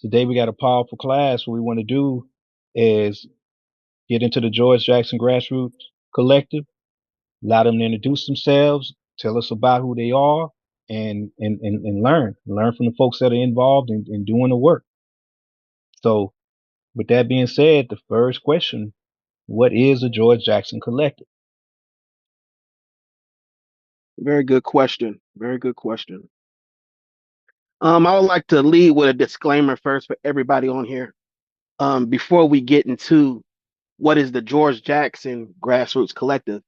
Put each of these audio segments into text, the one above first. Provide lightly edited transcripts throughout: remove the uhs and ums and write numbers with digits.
Today we got a powerful class. What we want to do is get into the George Jackson Grassroots Collective, allow them to introduce themselves, tell us about who they are, and learn from the folks that are involved in doing the work. So, with that being said, the first question: what is the George Jackson Collective? Very good question. Very good question. I would like to lead with a disclaimer first for everybody on here. Before we get into what is the George Jackson Grassroots Collective,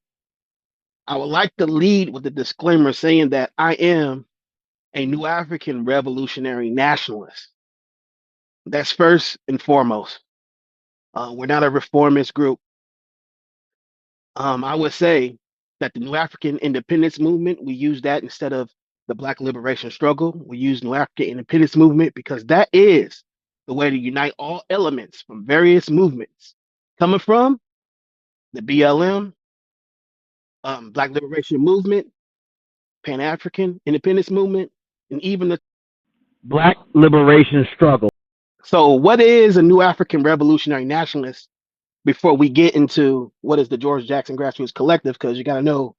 I would like to lead with a disclaimer saying that I am a New African revolutionary nationalist. That's first and foremost. We're not a reformist group. I would say that the New African independence movement, we use that instead of the Black liberation struggle. We use New African independence movement because that is the way to unite all elements from various movements, coming from the BLM, Black liberation movement, Pan African independence movement, and even the Black liberation struggle. So, what is a New African revolutionary nationalist? Before we get into what is the George Jackson Grassroots Collective, because you got to know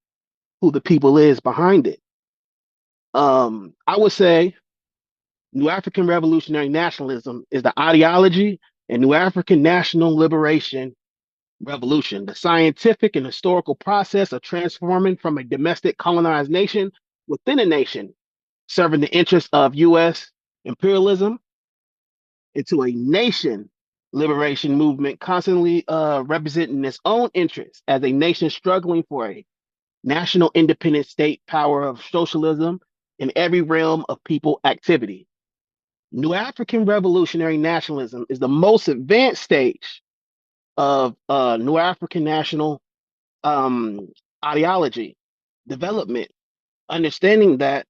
who the people is behind it. I would say New African revolutionary nationalism is the ideology and New African national liberation revolution, the scientific and historical process of transforming from a domestic colonized nation within a nation, serving the interests of U.S. imperialism, into a nation liberation movement constantly representing its own interests as a nation struggling for a national independent state power of socialism in every realm of people activity. New African revolutionary nationalism is the most advanced stage of New African national um, ideology development, understanding that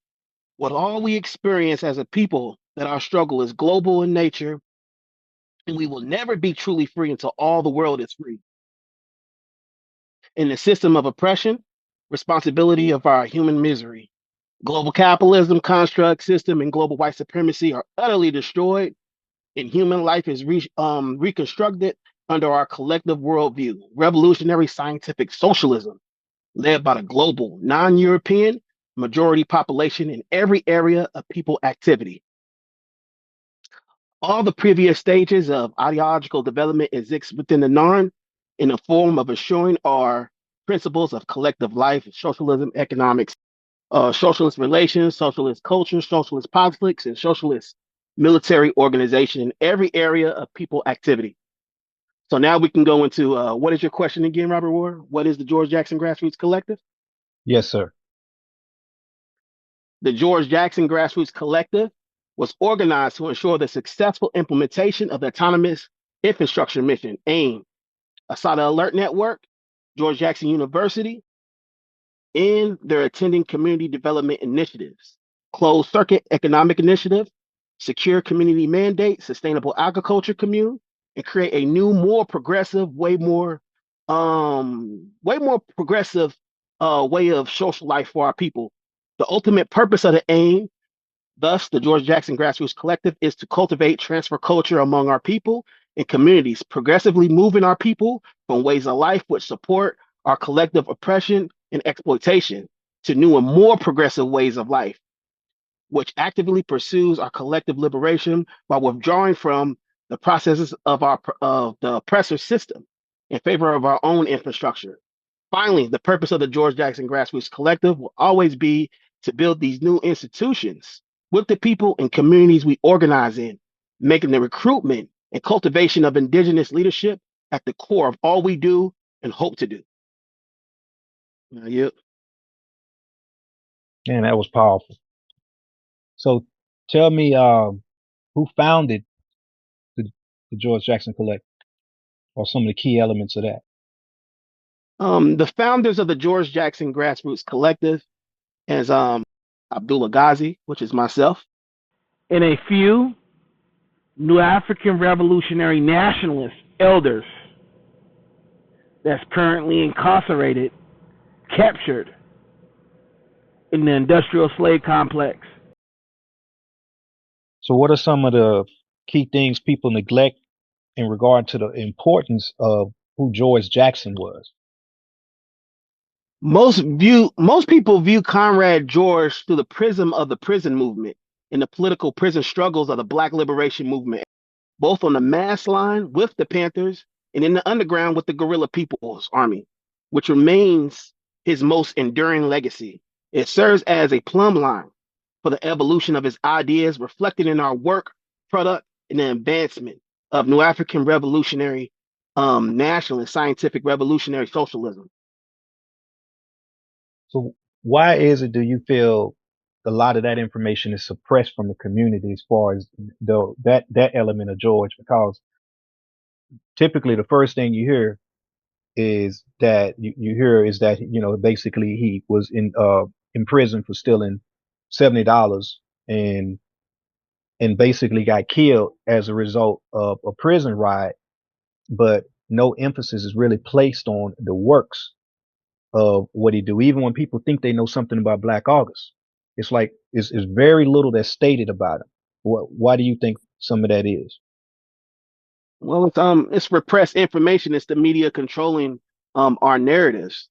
what all we experience as a people, that our struggle is global in nature, and we will never be truly free until all the world is free. In the system of oppression, responsibility of our human misery. Global capitalism, construct, system, and global white supremacy are utterly destroyed, and human life is reconstructed under our collective worldview. Revolutionary scientific socialism, led by the global, non European majority population in every area of people activity. All the previous stages of ideological development exist within the NARN in the form of assuring our principles of collective life, socialism, economics, socialist relations, socialist culture, socialist politics, and socialist military organization in every area of people activity. So now we can go into what is your question again, Robert Ward? What is the George Jackson Grassroots Collective? Yes, sir. The George Jackson Grassroots Collective was organized to ensure the successful implementation of the Autonomous Infrastructure Mission, AIM, Asada Alert Network, George Jackson University, and their attending community development initiatives, closed circuit economic initiative, secure community mandate, sustainable agriculture commune, and create a new, more progressive, way more progressive way of social life for our people. The ultimate purpose of the AIM, thus the George Jackson Grassroots Collective, is to cultivate transfer culture among our people and communities, progressively moving our people from ways of life which support our collective oppression and exploitation to new and more progressive ways of life, which actively pursues our collective liberation while withdrawing from the processes of the oppressor system in favor of our own infrastructure. Finally, the purpose of the George Jackson Grassroots Collective will always be to build these new institutions with the people and communities we organize in, making the recruitment and cultivation of indigenous leadership at the core of all we do and hope to do. Yep. Man, that was powerful. So, tell me, who founded the, the George Jackson Collective, or some of the key elements of that? The founders of the George Jackson Grassroots Collective is Abdullah Ghazi, which is myself, and a few New African Revolutionary Nationalist elders that's currently incarcerated, captured in the industrial slave complex. So, what are some of the key things people neglect in regard to the importance of who George Jackson was? Most people view Comrade George through the prism of the prison movement and the political prison struggles of the Black Liberation Movement, both on the mass line with the Panthers and in the underground with the Guerrilla People's Army, which remains his most enduring legacy. It serves as a plumb line for the evolution of his ideas, reflected in our work, product, and the advancement of New African revolutionary, national, and scientific revolutionary socialism. So why is it do you feel a lot of that information is suppressed from the community as far as that element of George? Because typically the first thing you hear is that basically he was in prison for stealing $70 and basically got killed as a result of a prison riot, but no emphasis is really placed on the works of what he do. Even when people think they know something about Black August, it's like it's very little that's stated about him. Why do you think some of that is? Well, it's repressed information. It's the media controlling our narratives.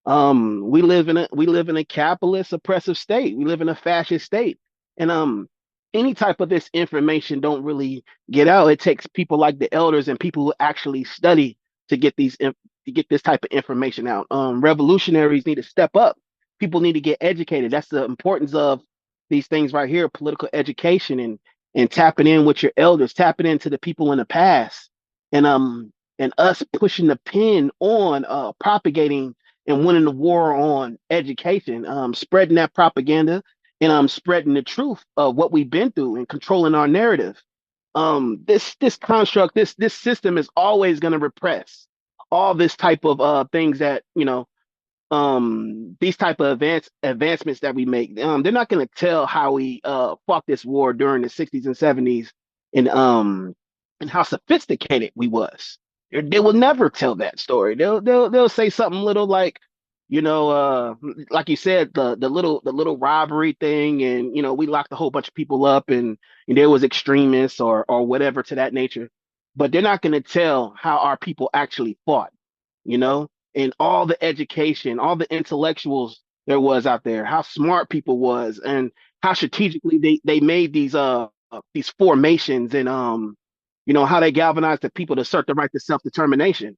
We live in a capitalist oppressive state. We live in a fascist state, and any type of this information don't really get out. It takes people like the elders and people who actually study to get to get this type of information out. Revolutionaries need to step up. People need to get educated. That's the importance of these things right here: political education and tapping in with your elders, tapping into the people in the past, and us pushing the pin on propagating and winning the war on education, spreading that propaganda and spreading the truth of what we've been through and controlling our narrative. This construct, this system is always going to repress all this type of things that these type of advancements that we make. They're not going to tell how we fought this war during the 60s and 70s and how sophisticated we was. They will never tell that story. They'll say something little like, like you said, the little robbery thing, and we locked a whole bunch of people up, and there was extremists or whatever to that nature. But they're not going to tell how our people actually fought, and all the education, all the intellectuals there was out there, how smart people was, and how strategically they made these formations, and how they galvanized the people to assert the right to self-determination.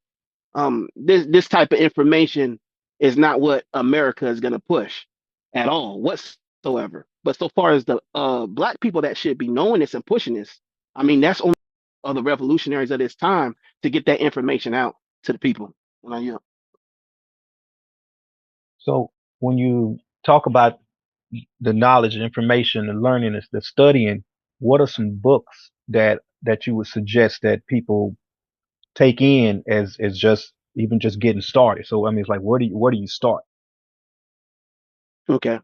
This type of information is not what America is going to push at all whatsoever. But so far as the Black people that should be knowing this and pushing this, I mean, that's only the revolutionaries of this time to get that information out to the people. Yeah. So when you talk about the knowledge and information and learning and the studying, what are some books that you would suggest that people take in as just even just getting started? So I mean, it's like where do you start? Okay.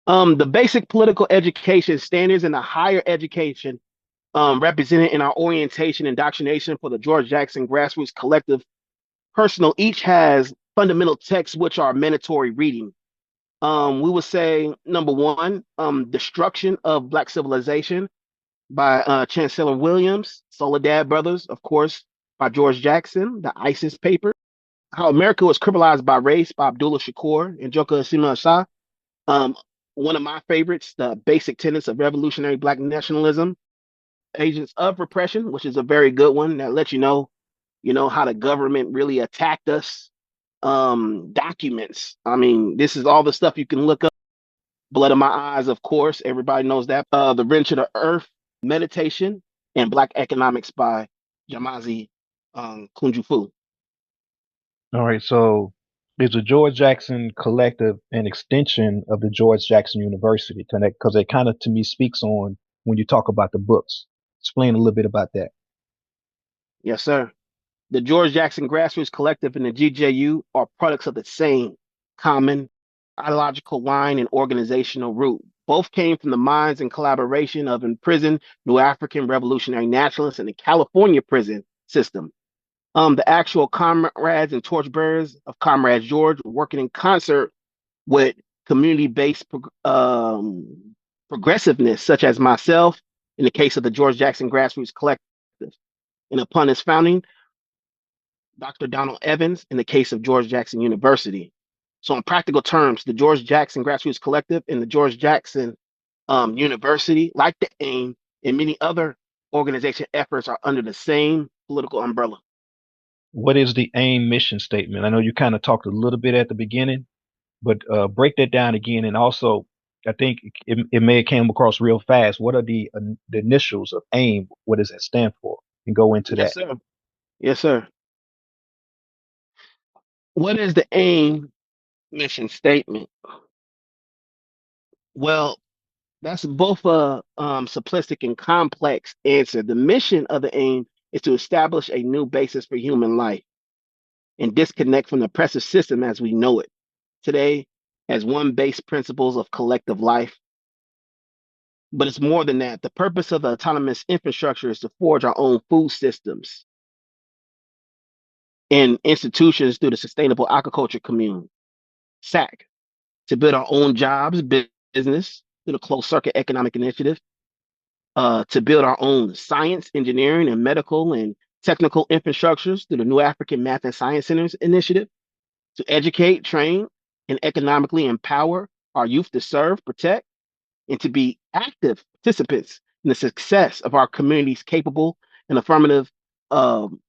The basic political education standards and the higher education represented in our orientation and indoctrination for the George Jackson Grassroots Collective Personal each has fundamental texts which are mandatory reading. We would say number one, Destruction of Black Civilization by Chancellor Williams, Soledad Brothers, of course, by George Jackson, the ISIS paper, How America Was Criminalized by Race by Abdullah Shakur and Joka Asima Shah. Um, One of my favorites, The Basic Tenets of Revolutionary Black Nationalism, Agents of Repression, which is a very good one that lets how the government really attacked us. Documents. I mean, this is all the stuff you can look up. Blood of My Eyes, of course. Everybody knows that. The Wrench of the Earth, Meditation, and Black Economics by Jamazi Kunjufu. All right, so is the George Jackson Collective an extension of the George Jackson University? Because it kind of to me speaks on when you talk about the books. Explain a little bit about that. Yes, sir. The George Jackson Grassroots Collective and the GJU are products of the same common ideological line and organizational root. Both came from the minds and collaboration of imprisoned New African revolutionary nationalists in the California prison system. The actual comrades and torchbearers of Comrade George were working in concert with community-based progressiveness, such as myself in the case of the George Jackson Grassroots Collective. And upon its founding, Dr. Donald Evans in the case of George Jackson University. So, in practical terms, the George Jackson Grassroots Collective and the George Jackson University, like the AIM and many other organization efforts, are under the same political umbrella. What is the AIM mission statement? I know you kind of talked a little bit at the beginning, but break that down again. And also, I think it may have came across real fast. What are the initials of AIM? What does that stand for? And go into Yes, that. sir. Yes, sir. What is the AIM mission statement? Well, that's both a simplistic and complex answer. The mission of the AIM is to establish a new basis for human life and disconnect from the oppressive system as we know it today as one base principles of collective life. But it's more than that. The purpose of the autonomous infrastructure is to forge our own food systems and institutions through the Sustainable Agriculture Commune, SAC, to build our own jobs, business through the closed circuit economic initiative, to build our own science, engineering, and medical and technical infrastructures through the New African Math and Science Centers initiative, to educate, train, and economically empower our youth to serve, protect, and to be active participants in the success of our communities capable and affirmative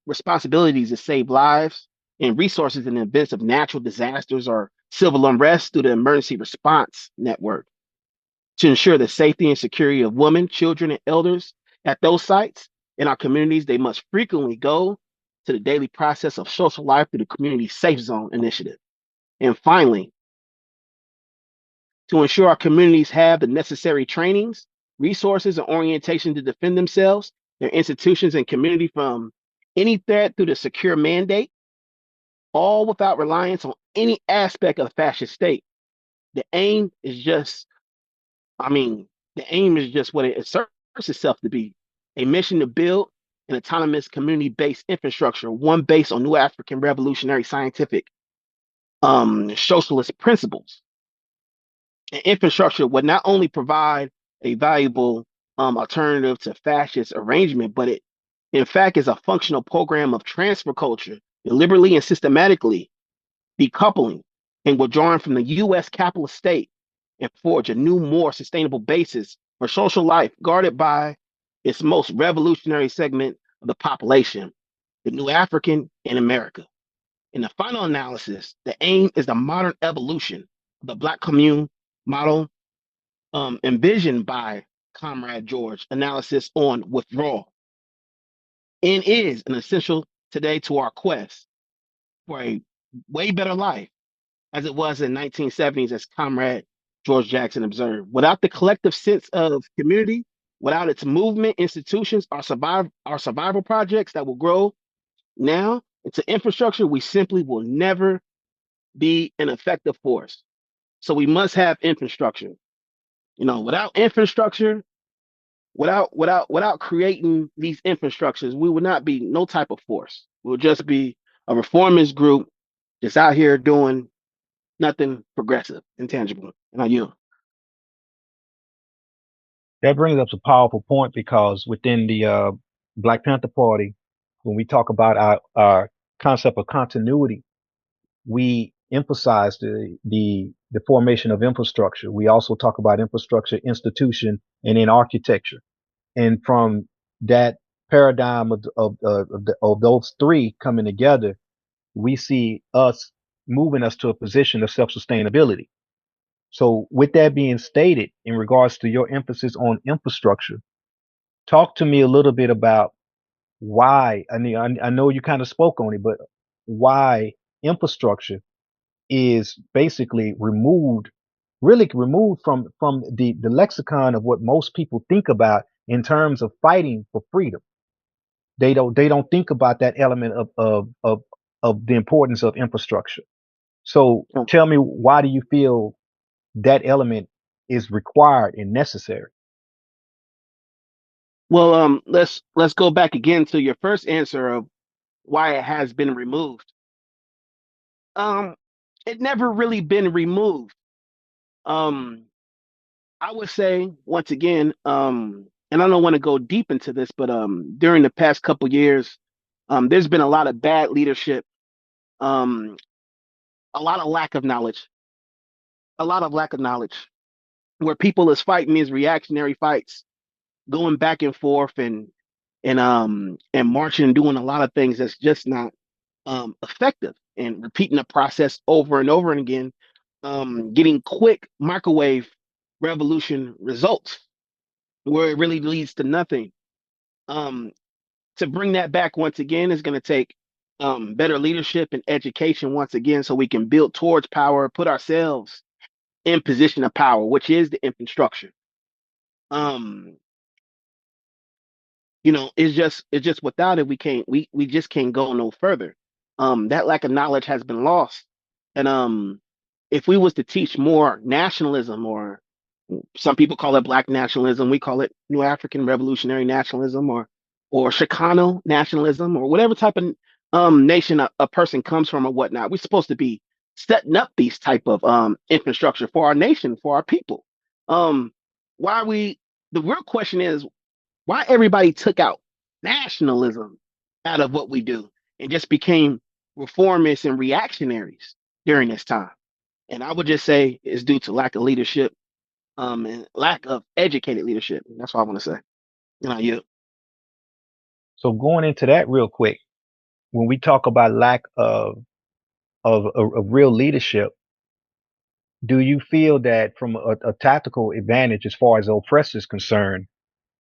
responsibilities to save lives and resources in the events of natural disasters or civil unrest through the emergency response network to ensure the safety and security of women, children, and elders at those sites in our communities. They must frequently go to the daily process of social life through the Community Safe Zone initiative. And finally, to ensure our communities have the necessary trainings, resources, and orientation to defend themselves, their institutions, and community from any threat through the secure mandate, all without reliance on any aspect of the fascist state. The aim is just, I mean, the aim is just what it asserts itself to be, a mission to build an autonomous community based infrastructure, one based on new African revolutionary scientific socialist principles. And infrastructure would not only provide a valuable alternative to fascist arrangement, but it, in fact, is a functional program of transfer culture, deliberately and systematically decoupling and withdrawing from the U.S. capitalist state and forge a new, more sustainable basis for social life guarded by its most revolutionary segment of the population, the new African in America. In the final analysis, the aim is the modern evolution of the Black commune model envisioned by Comrade George, analysis on withdrawal, and is an essential today to our quest for a way better life as it was in 1970s, as Comrade George Jackson observed. Without the collective sense of community, without its movement, institutions, our survival projects that will grow now into infrastructure, we simply will never be an effective force. So we must have infrastructure. You know, without infrastructure, without creating these infrastructures, we would not be no type of force. We'll just be a reformist group just out here doing nothing progressive, intangible. And I you. That brings up a powerful point because within the Black Panther Party, when we talk about our concept of continuity, we emphasize the formation of infrastructure. We also talk about infrastructure, institution, and then architecture. And from that paradigm of those three coming together, we see us moving us to a position of self-sustainability. So with that being stated, in regards to your emphasis on infrastructure, talk to me a little bit about why. I mean, I know you kind of spoke on it, but why infrastructure is basically removed, really removed from the lexicon of what most people think about in terms of fighting for freedom. They don't think about that element of the importance of infrastructure. So tell me, why do you feel that element is required and necessary? Well, let's go back again to your first answer of why it has been removed. Um, it never really been removed. Um, I would say once again, and I don't want to go deep into this, but during the past couple years, there's been a lot of bad leadership, um, a lot of lack of knowledge, a lot of lack of knowledge, where people is fighting these reactionary fights, going back and forth and marching and doing a lot of things that's just not effective, and repeating the process over and over and again, getting quick microwave revolution results where it really leads to nothing. Um, to bring that back once again is going to take better leadership and education once again, so we can build towards power, put ourselves in position of power, which is the infrastructure. Um, it's just without it we just can't go no further. That lack of knowledge has been lost, and if we was to teach more nationalism, or some people call it black nationalism, we call it new African revolutionary nationalism, or Chicano nationalism, or whatever type of nation a person comes from or whatnot, we're supposed to be setting up these type of infrastructure for our nation, for our people. um why we The real question is why everybody took out nationalism out of what we do and just became reformists and reactionaries during this time. And I would just say it's due to lack of leadership, and lack of educated leadership. That's what I want to say. You. So going into that real quick, when we talk about lack of real leadership, do you feel that from a tactical advantage as far as the oppressor is concerned,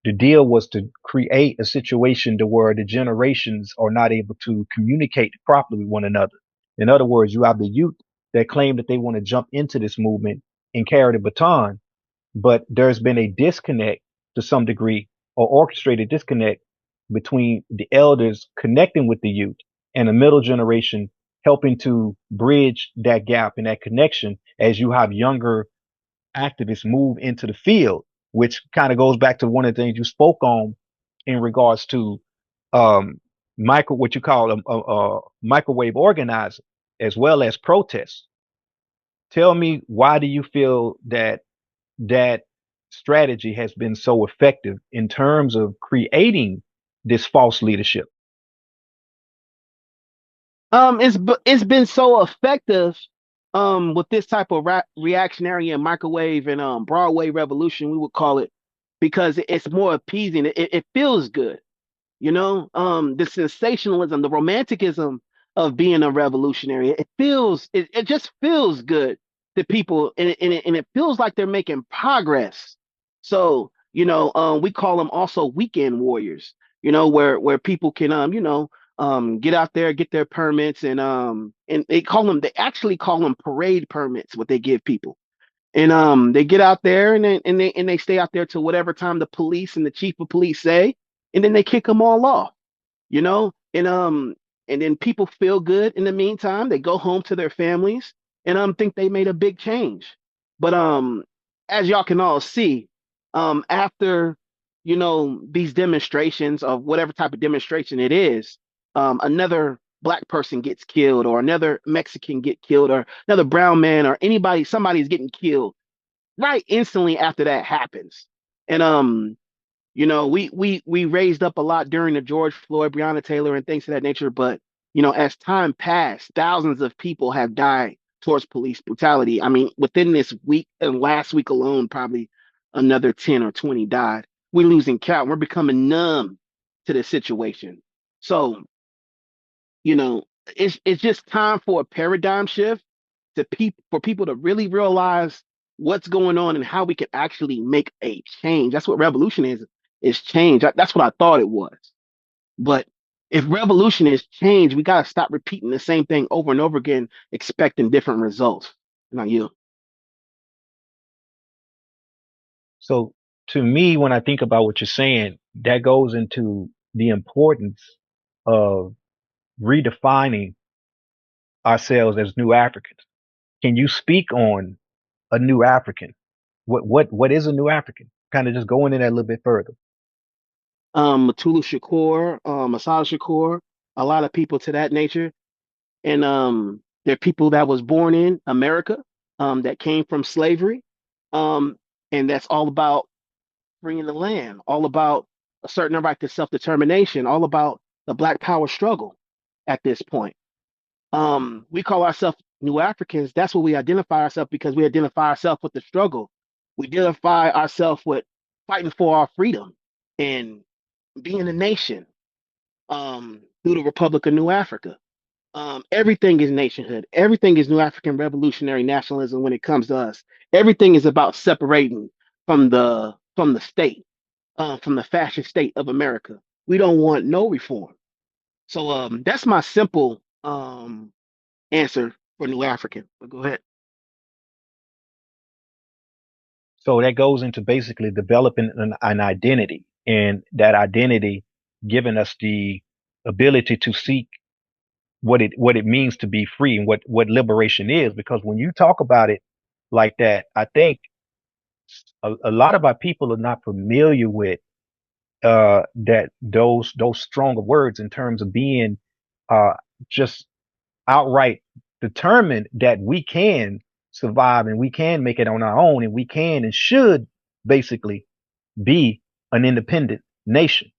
the deal was to create a situation to where the generations are not able to communicate properly with one another? In other words, you have the youth that claim that they want to jump into this movement and carry the baton, but there's been a disconnect to some degree, or orchestrated disconnect between the elders connecting with the youth and the middle generation helping to bridge that gap and that connection as you have younger activists move into the field, which kind of goes back to one of the things you spoke on in regards to um, what you call a microwave organizer as well as protests. Tell me, why do you feel that that strategy has been so effective in terms of creating this false leadership? It's been so effective with this type of reactionary and microwave and Broadway revolution, we would call it, because it's more appeasing. It feels good. The sensationalism, the romanticism of being a revolutionary, it just feels good to people, and it feels like they're making progress. So we call them also weekend warriors, where people can get out there, get their permits, and they actually call them parade permits, what they give people. And they get out there, and they stay out there till whatever time the police and the chief of police say, and then they kick them all off, you know, and um and then people feel good in the meantime. They go home to their families and think they made a big change. But as y'all can all see, after these demonstrations of whatever type of demonstration it is, another black person gets killed, or another Mexican get killed, or another brown man, or somebody's getting killed right instantly after that happens. And we raised up a lot during the George Floyd, Breonna Taylor, and things of that nature. But as time passed, thousands of people have died towards police brutality. I mean, within this week and last week alone, probably another 10 or 20 died. We're losing count. We're becoming numb to this situation. So it's just time for a paradigm shift, for people to really realize what's going on and how we can actually make a change. That's what revolution is change. That's what I thought it was. But if revolution is change, we gotta stop repeating the same thing over and over again, expecting different results. Not you. So to me, when I think about what you're saying, that goes into the importance of redefining ourselves as new Africans. Can you speak on a new African? What is a new African? Kind of just go into that a little bit further. Matula Shakur, Masada Shakur, a lot of people to that nature. And they're people that was born in America, that came from slavery, um, and that's all about freeing the land, all about asserting the right to self-determination, all about the Black Power struggle at this point. We call ourselves New Africans. That's what we identify ourselves because we identify ourselves with the struggle. We identify ourselves with fighting for our freedom and being a nation through the Republic of New Africa. Everything is nationhood. Everything is New African revolutionary nationalism when it comes to us. Everything is about separating from the state, from the fascist state of America. We don't want no reform. So that's my simple answer for New African. But go ahead. So that goes into basically developing an identity, and that identity giving us the ability to seek what it means to be free and what liberation is. Because when you talk about it like that, I think a lot of our people are not familiar with that those stronger words in terms of being uh, just outright determined that we can survive and we can make it on our own and we can and should basically be an independent nation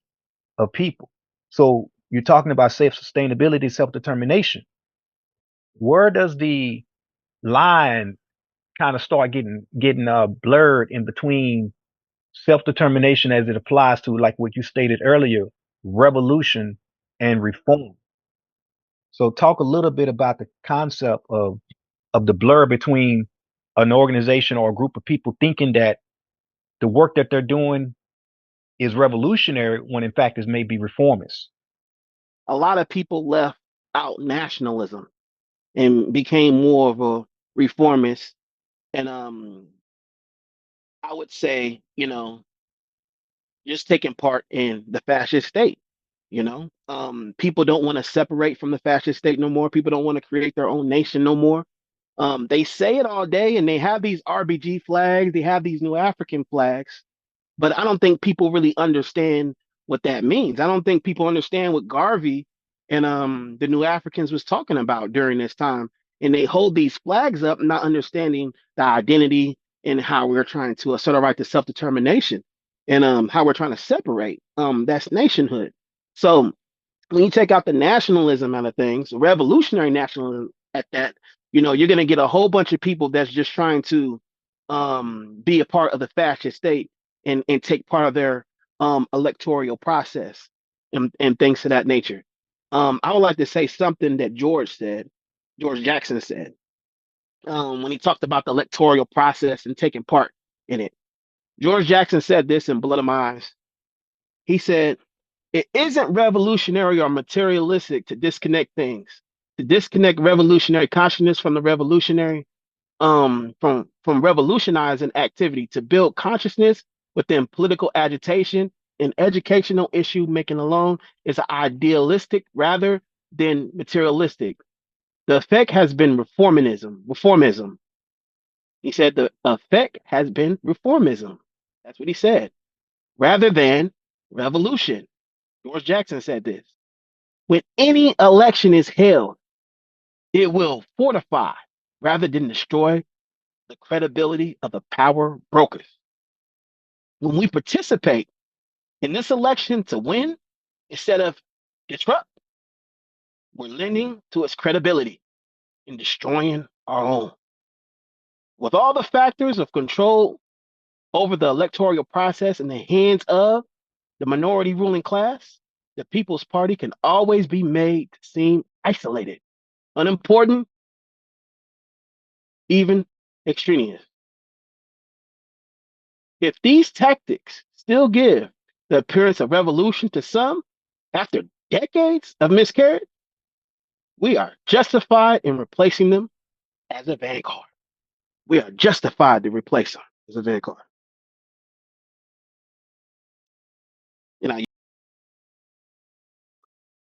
of people. So you're talking about self-sustainability, self-determination. Where does the line kind of start getting blurred in between self-determination as it applies to, like what you stated earlier, revolution and reform? So talk a little bit about the concept of the blur between an organization or a group of people thinking that the work that they're doing is revolutionary when in fact it may be reformist. A lot of people left out nationalism and became more of a reformist. And I would say, just taking part in the fascist state. People don't want to separate from the fascist state no more. People don't want to create their own nation no more. They say it all day, and they have these RBG flags, they have these New African flags, but I don't think people really understand what that means. I don't think people understand what Garvey and the New Africans was talking about during this time. And they hold these flags up, not understanding the identity and how we're trying to assert our right to self-determination and how we're trying to separate that's nationhood. So when you take out the nationalism out of things, revolutionary nationalism at that, you're going to get a whole bunch of people that's just trying to be a part of the fascist state and take part of their electoral process and things of that nature. I would like to say something that George Jackson said, when he talked about the electoral process and taking part in it. George Jackson said this in Blood of My Eyes. He said, it isn't revolutionary or materialistic to disconnect things, to disconnect revolutionary consciousness from the revolutionary, from revolutionizing activity, to build consciousness within political agitation and educational issue making alone is idealistic rather than materialistic. The effect has been reformism. Reformism. He said the effect has been reformism. That's what he said, rather than revolution. George Jackson said this. When any election is held, it will fortify rather than destroy the credibility of the power brokers. When we participate in this election to win instead of disrupt, we're lending to its credibility and destroying our own. With all the factors of control over the electoral process in the hands of the minority ruling class, the People's Party can always be made to seem isolated, unimportant, even extraneous. If these tactics still give the appearance of revolution to some after decades of miscarriage, we are justified in replacing them as a vanguard. We are justified to replace them as a vanguard. You know,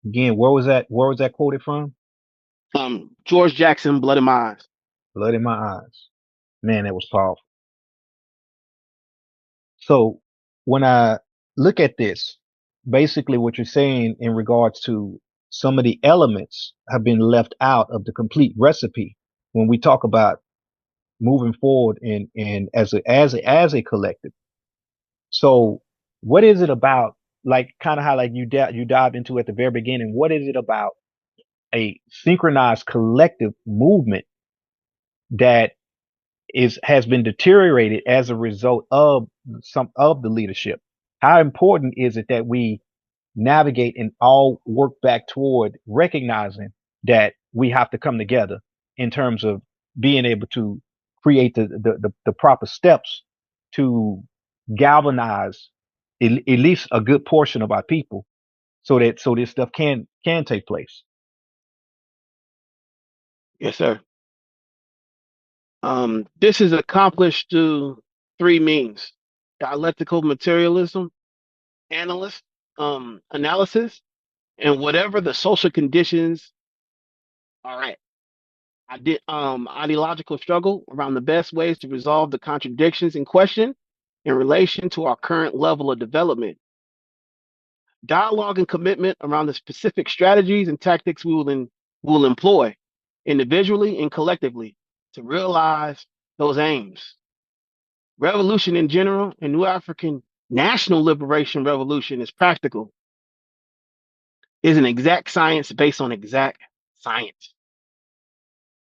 Again, where was that quoted from? George Jackson, Blood in My Eyes. Blood in My Eyes. Man, that was powerful. So when I look at this, basically what you're saying in regards to some of the elements have been left out of the complete recipe when we talk about moving forward and as a collective. So what is it about, like kind of how like you dived into at the very beginning? What is it about a synchronized collective movement that is has been deteriorated as a result of some of the leadership? How important is it that we navigate and all work back toward recognizing that we have to come together in terms of being able to create the proper steps to galvanize at least a good portion of our people so that so this stuff can take place. Yes, sir. This is accomplished through three means: dialectical materialism, analyst, analysis, and whatever the social conditions are at. I did ideological struggle around the best ways to resolve the contradictions in question in relation to our current level of development. Dialogue and commitment around the specific strategies and tactics will employ individually and collectively to realize those aims. Revolution in general and New African National Liberation Revolution is practical, is an exact science based on exact science.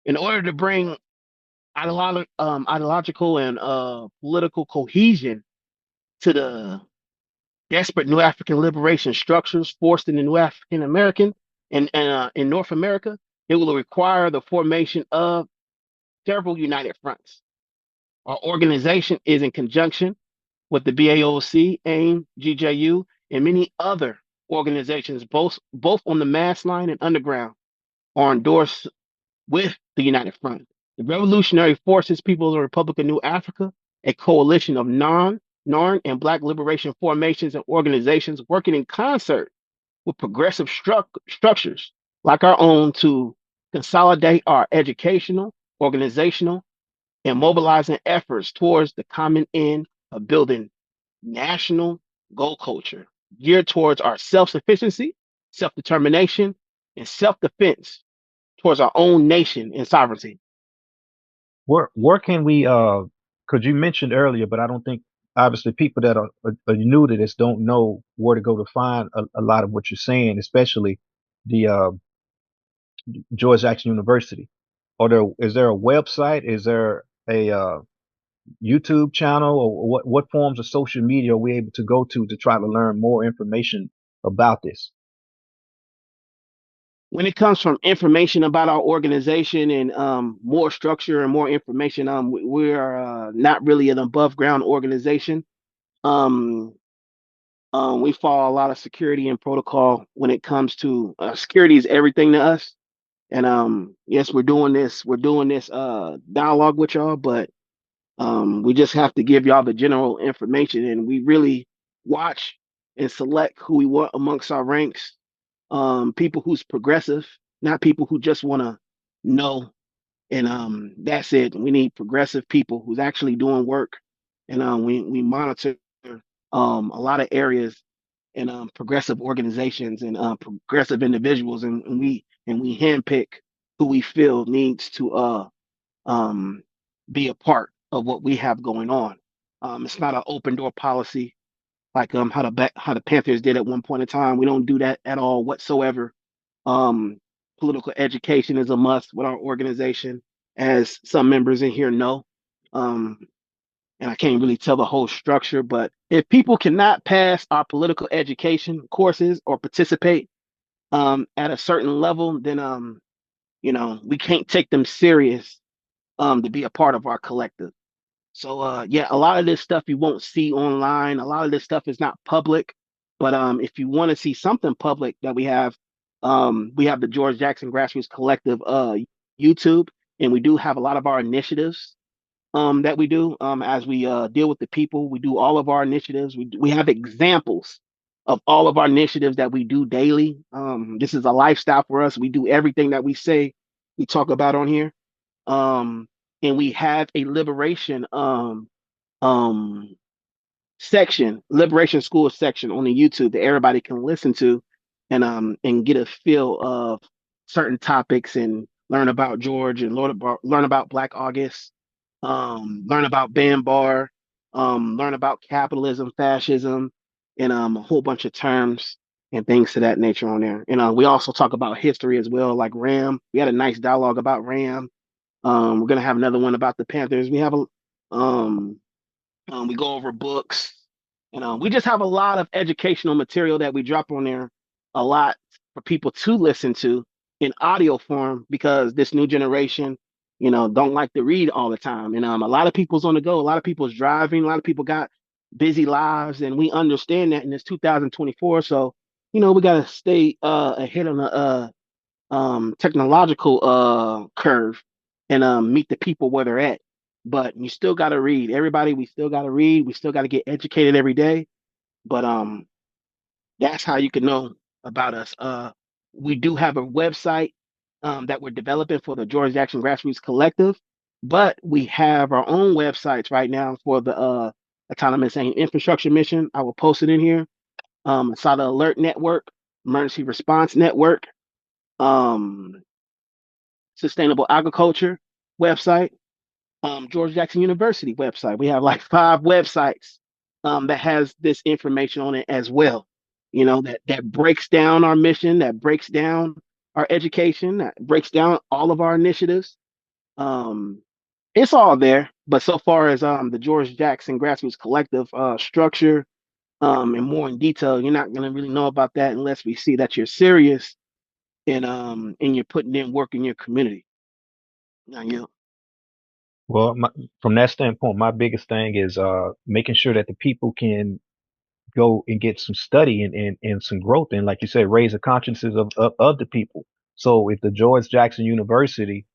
In order to bring ideological and political cohesion to the desperate New African liberation structures forced in the New African American and in North America, it will require the formation of several united fronts. Our organization is in conjunction with the BAOC, AIM, GJU, and many other organizations, both on the mass line and underground, are endorsed with the United Front. The Revolutionary Forces People of the Republic of New Africa, a coalition of NARN, and Black liberation formations and organizations working in concert with progressive structures like our own to consolidate our educational, organizational, and mobilizing efforts towards the common end of building national goal culture geared towards our self sufficiency, self determination, and self defense towards our own nation and sovereignty. Where can we because you mentioned earlier, but I don't think obviously people that are new to this don't know where to go to find a lot of what you're saying, especially the George Jackson University. Or there is there a website? Is there a YouTube channel, or what forms of social media are we able to go to try to learn more information about this? When it comes from information about our organization and more structure and more information, we are not really an above ground organization. Um, we follow a lot of security and protocol when it comes to security is everything to us. And yes, we're doing this dialogue with y'all, but we just have to give y'all the general information, and we really watch and select who we want amongst our ranks. People who's progressive, not people who just want to know. And that's it. We need progressive people who's actually doing work, and we monitor a lot of areas and progressive organizations and progressive individuals, and we handpick who we feel needs to um, be a part of what we have going on. It's not an open door policy like how the Panthers did at one point in time. We don't do that at all whatsoever. Um, Political education is a must with our organization, as some members in here know. Um, and I can't really tell the whole structure, but if people cannot pass our political education courses or participate at a certain level, then we can't take them serious to be a part of our collective. So yeah, a lot of this stuff you won't see online. A lot of this stuff is not public. But if you want to see something public that we have the George Jackson Grassroots Collective YouTube, and we do have a lot of our initiatives that we do as we deal with the people. We do all of our initiatives. We have examples of all of our initiatives that we do daily. This is a lifestyle for us. We do everything that we say we talk about on here. Um, and we have a um liberation school section on the YouTube that everybody can listen to and get a feel of certain topics and learn about George and learn about Black August, learn about Band Bar, learn about capitalism, fascism, and a whole bunch of terms and things to that nature on there. And we also talk about history as well, like Ram. We had a nice dialogue about Ram. We're gonna have another one about the Panthers. Um, we go over books, and we just have a lot of educational material that we drop on there, a lot for people to listen to in audio form because this new generation, don't like to read all the time, and a lot of people's on the go, a lot of people's driving, a lot of people got busy lives, and we understand that in this 2024. So, we gotta stay ahead on the technological curve and meet the people where they're at. But you still got to read. Everybody, we still got to read. We still got to get educated every day. But that's how you can know about us. We do have a website that we're developing for the George Jackson Grassroots Collective, but we have our own websites right now for the Autonomous and Infrastructure Mission. I will post it in here. SADA Alert Network, Emergency Response Network, um, Sustainable Agriculture website, George Jackson University website. We have like 5 websites that has this information on it as well. That breaks down our mission, that breaks down our education, that breaks down all of our initiatives. Um, it's all there. But so far as the George Jackson Grassroots Collective structure and more in detail, you're not gonna really know about that unless we see that you're serious and you're putting in work in your community. Now, Well, from that standpoint, my biggest thing is making sure that the people can go and get some study and some growth and, like you said, raise the consciences of the people. So if the George Jackson University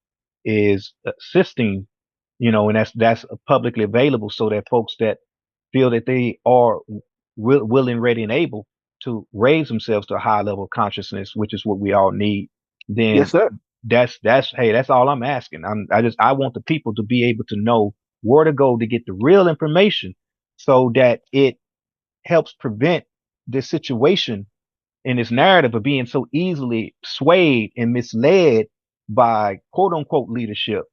is assisting, and that's publicly available so that folks that feel that they are willing, ready, and able to raise themselves to a high level of consciousness, which is what we all need, yes, then sir. that's hey, that's all I'm asking. I want the people to be able to know where to go to get the real information so that it helps prevent this situation in this narrative of being so easily swayed and misled by quote unquote leadership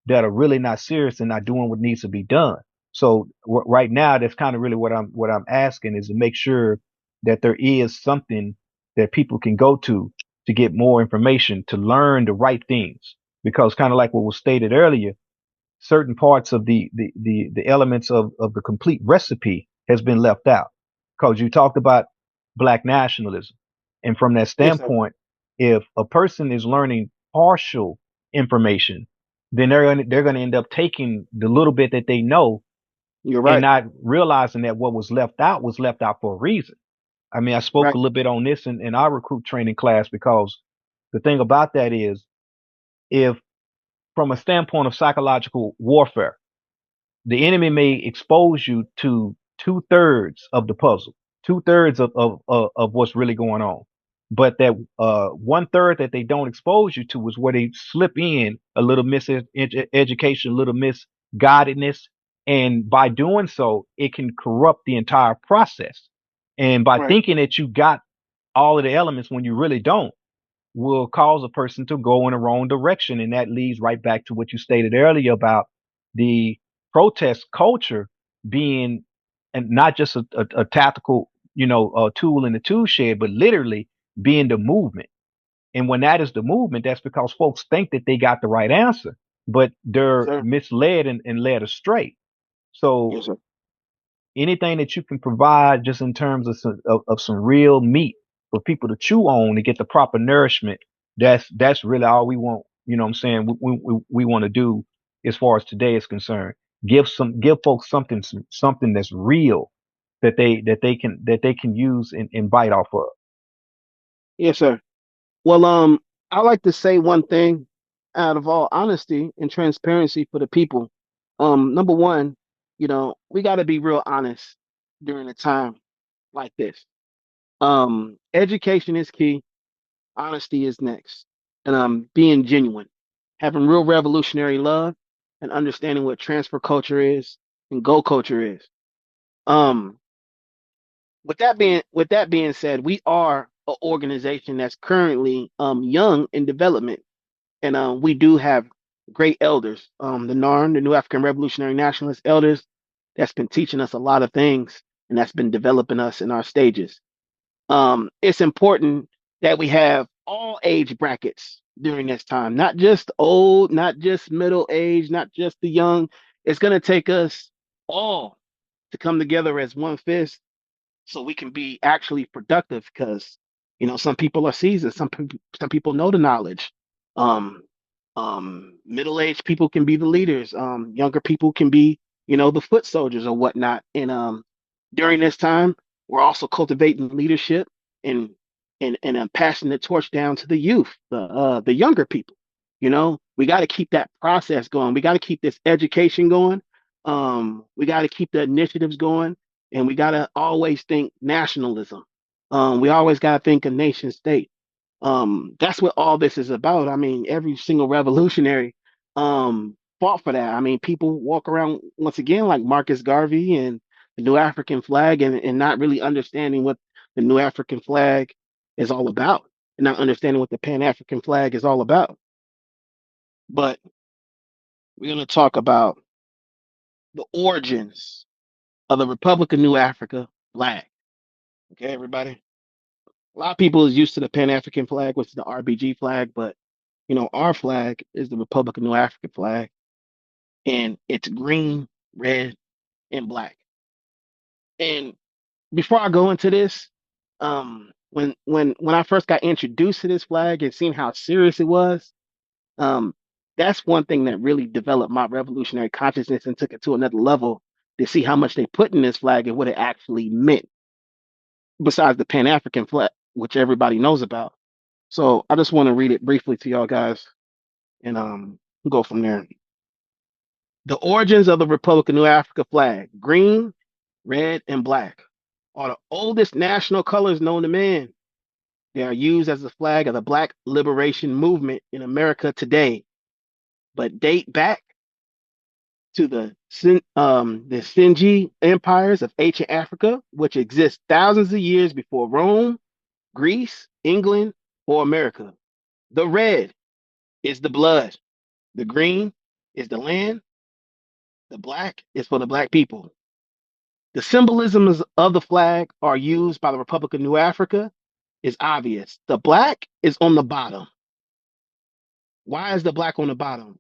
that are really not serious and not doing what needs to be done. So right now, that's kind of really what I'm asking is to make sure that there is something that people can go to get more information, to learn the right things. Because kind of like what was stated earlier, certain parts of the elements of the complete recipe has been left out because you talked about black nationalism. And from that Yes, sir. standpoint, if a person is learning partial information, then they're going to end up taking the little bit that they know You're and right. not realizing that what was left out for a reason. I mean, I spoke Right. a little bit on this in our recruit training class because the thing about that is if from a standpoint of psychological warfare, the enemy may expose you to 2/3 of the puzzle, 2/3 of what's really going on. But that 1/3 that they don't expose you to is where they slip in a little miseducation, a little misguidedness. And by doing so, it can corrupt the entire process. And by Right. thinking that you got all of the elements when you really don't, will cause a person to go in the wrong direction. And that leads right back to what you stated earlier about the protest culture being and not just a tactical, tool in the tool shed, but literally being the movement. And when that is the movement, that's because folks think that they got the right answer, but Yes, they're sir. misled and led astray. So Yes, sir. anything that you can provide just in terms of some real meat for people to chew on to get the proper nourishment, that's really all we want. You know what I'm saying? We want to do as far as today is concerned. Give folks something that's real that they can use and bite off of. Yes, sir. Well, I like to say one thing out of all honesty and transparency for the people. Number one, we got to be real honest during a time like this. Education is key. Honesty is next. And being genuine, having real revolutionary love and understanding what transfer culture is and go culture is. Um, with that being said, we are an organization that's currently young in development, and we do have great elders. The NARN, the New African Revolutionary Nationalist Elders. that's been teaching us a lot of things and that's been developing us in our stages. It's important that we have all age brackets during this time, not just old, not just middle age, not just the young. It's going to take us all to come together as one fist so we can be actually productive because some people are seasoned, some people know the knowledge. um Middle-aged people can be the leaders, younger people can be the foot soldiers or whatnot. And during this time we're also cultivating leadership and passing the torch down to the youth, the younger people. We got to keep that process going, we got to keep this education going, we got to keep the initiatives going, and we got to always think nationalism. We always got to think a nation state. That's what all this is about. I mean, every single revolutionary fought for that. I mean, people walk around once again like Marcus Garvey and the New African flag, and not really understanding what the New African flag is all about, and not understanding what the Pan African flag is all about. But we're going to talk about the origins of the Republic of New Africa flag. Okay, everybody. A lot of people is used to the Pan African flag, which is the RBG flag, but our flag is the Republic of New Africa flag, and it's green, red, and black. And before I go into this, when I first got introduced to this flag and seeing how serious it was, um, that's one thing that really developed my revolutionary consciousness and took it to another level to see how much they put in this flag and what it actually meant, besides the Pan African flag, which everybody knows about. So I just want to read it briefly to y'all guys, and go from there. The origins of the Republic of New Africa flag: green, red, and black are the oldest national colors known to man. They are used as the flag of the Black Liberation Movement in America today, but date back to the Sinji empires of ancient Africa, which exist thousands of years before Rome, Greece, England, or America. The red is the blood, the green is the land, the black is for the black people. The symbolisms of the flag are used by the Republic of New Africa is obvious. The black is on the bottom. Why is the black on the bottom?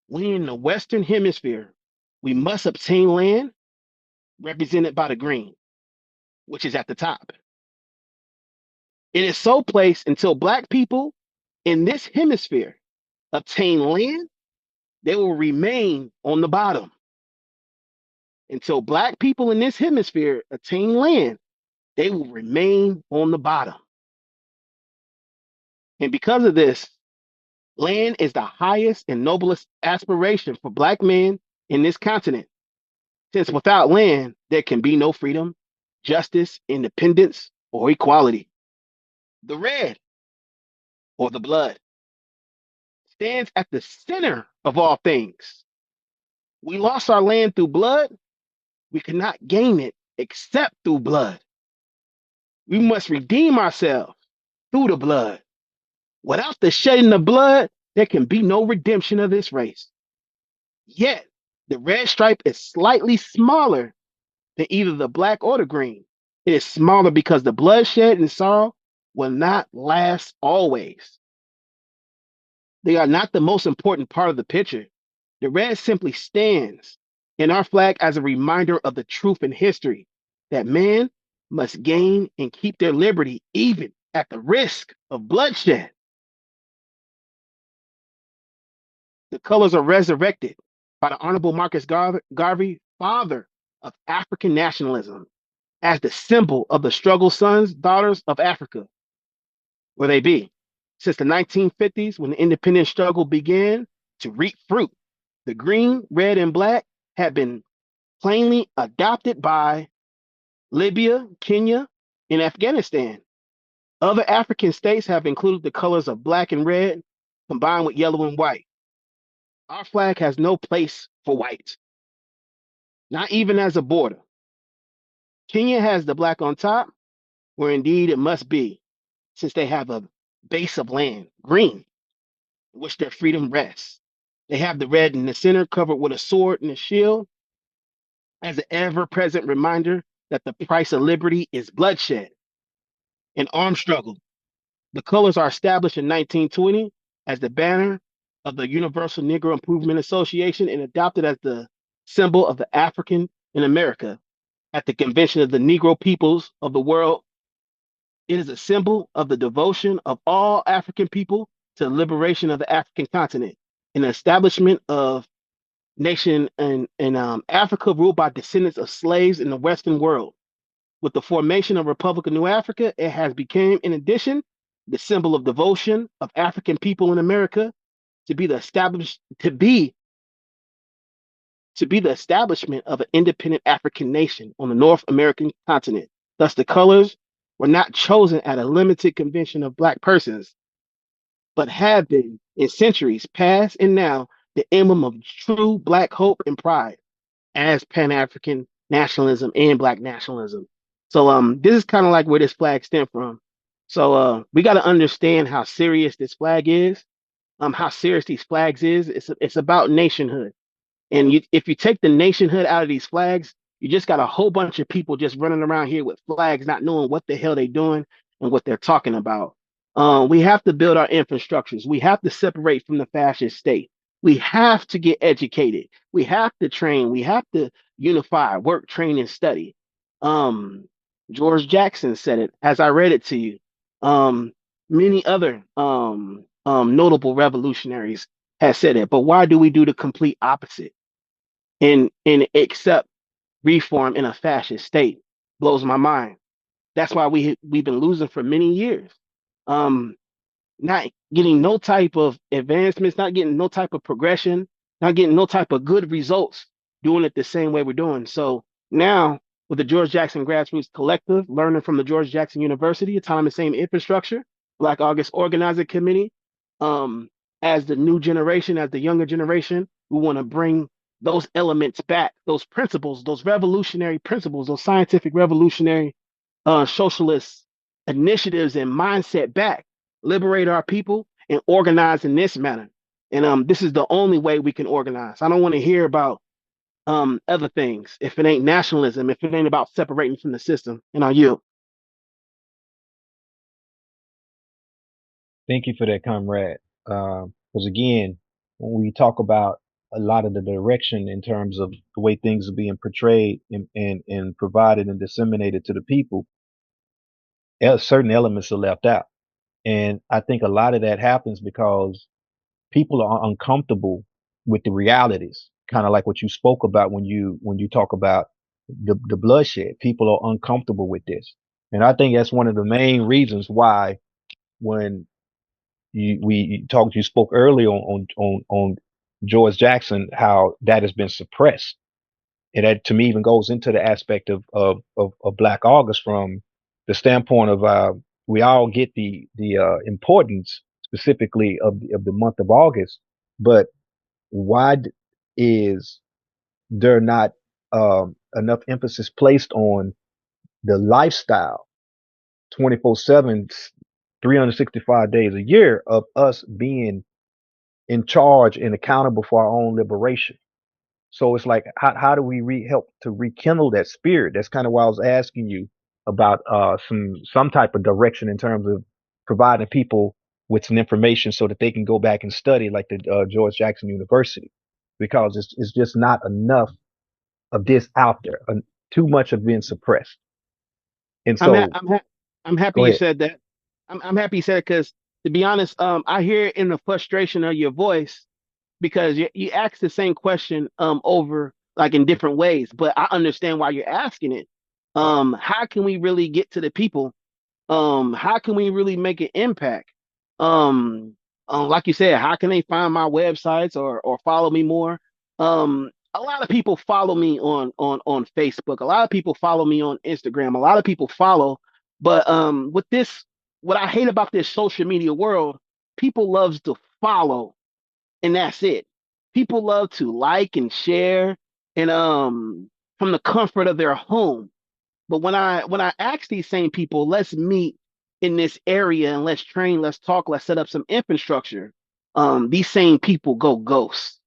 We in the Western Hemisphere, we must obtain land represented by the green, which is at the top. It is so placed until black people in this hemisphere obtain land, they will remain on the bottom. Until black people in this hemisphere attain land, they will remain on the bottom. And because of this, land is the highest and noblest aspiration for black men in this continent, since without land, there can be no freedom, justice, independence, or equality. The red, or the blood, stands at the center of all things. We lost our land through blood. We cannot gain it except through blood. We must redeem ourselves through the blood. Without the shedding of blood, there can be no redemption of this race. Yet, the red stripe is slightly smaller than either the black or the green. It is smaller because the bloodshed and sorrow will not last always. They are not the most important part of the picture. The red simply stands in our flag as a reminder of the truth in history that man must gain and keep their liberty even at the risk of bloodshed. The colors are resurrected by the Honorable Marcus Garvey, father of African nationalism, as the symbol of the struggle sons, daughters of Africa, where they be. Since the 1950s, when the independence struggle began to reap fruit, the green, red, and black have been plainly adopted by Libya, Kenya, and Afghanistan. Other African states have included the colors of black and red combined with yellow and white. Our flag has no place for white, not even as a border. Kenya has the black on top, where indeed it must be, since they have a base of land, green, in which their freedom rests. They have the red in the center covered with a sword and a shield. as an ever-present reminder that the price of liberty is bloodshed and armed struggle. The colors are established in 1920 as the banner of the Universal Negro Improvement Association and adopted as the symbol of the African in America at the Convention of the Negro Peoples of the World. It is a symbol of the devotion of all African people to the liberation of the African continent and the establishment of nation in Africa ruled by descendants of slaves in the Western world. With the formation of Republic of New Africa, it has become, in addition, the symbol of devotion of African people in America to be the established to be the establishment of an independent African nation on the North American continent. Thus, the colors were not chosen at a limited convention of Black persons, but have been in centuries past and now the emblem of true Black hope and pride as Pan African nationalism and Black nationalism. So this is kind of like where this flag stemmed from. So we got to understand how serious this flag is, how serious these flags is. It's about nationhood. And if you take the nationhood out of these flags, you just got a whole bunch of people just running around here with flags, not knowing what the hell they're doing and what they're talking about. We have to build our infrastructures. We have to separate from the fascist state. We have to get educated. We have to train. We have to unify, work, train, and study. Um, George Jackson said it as I read it to you. Many other notable revolutionaries have said it. But why do we do the complete opposite? And accept reform in a fascist state blows my mind. That's why we've been losing for many years. Um, not getting no type of advancements, not getting no type of progression, not getting no type of good results, doing it the same way we're doing. So now with the George Jackson Grassroots Collective, learning from the George Jackson University, autonomous same infrastructure, Black August Organizing Committee, um, as the new generation, as the younger generation, we want to bring those elements back, those principles, those revolutionary principles, those scientific revolutionary socialist initiatives and mindset back, liberate our people, and organize in this manner. And this is the only way we can organize. I don't want to hear about other things if it ain't nationalism, if it ain't about separating from the system. And I yield. Thank you for that, comrade. Because again, when we talk about a lot of the direction in terms of the way things are being portrayed and provided and disseminated to the people, certain elements are left out. And I think a lot of that happens because people are uncomfortable with the realities, kind of like what you spoke about when you talk about the bloodshed. People are uncomfortable with this, and I think that's one of the main reasons why when you spoke earlier on George Jackson, how that has been suppressed, and that to me even goes into the aspect of Black August from the standpoint of we all get the importance specifically of the month of August, but why is there not enough emphasis placed on the lifestyle 24/7, 365 days a year of us being in charge and accountable for our own liberation? So it's like, how do we help to rekindle that spirit? That's kind of why I was asking you about some type of direction in terms of providing people with some information so that they can go back and study like the George Jackson University, because it's just not enough of this out there. Too much of being suppressed. And I'm ha- so, I'm ha- I'm happy go you ahead. said that. I'm happy you said it because to be honest, I hear it in the frustration of your voice because you ask the same question over like in different ways, but I understand why you're asking it. How can we really get to the people? How can we really make an impact? Um, like you said, how can they find my websites or follow me more? A lot of people follow me on Facebook. A lot of people follow me on Instagram. A lot of people follow, but with this, what I hate about this social media world, people loves to follow and that's it. People love to like and share and from the comfort of their home. But when I ask these same people, let's meet in this area and let's train, let's talk, let's set up some infrastructure. These same people go ghost.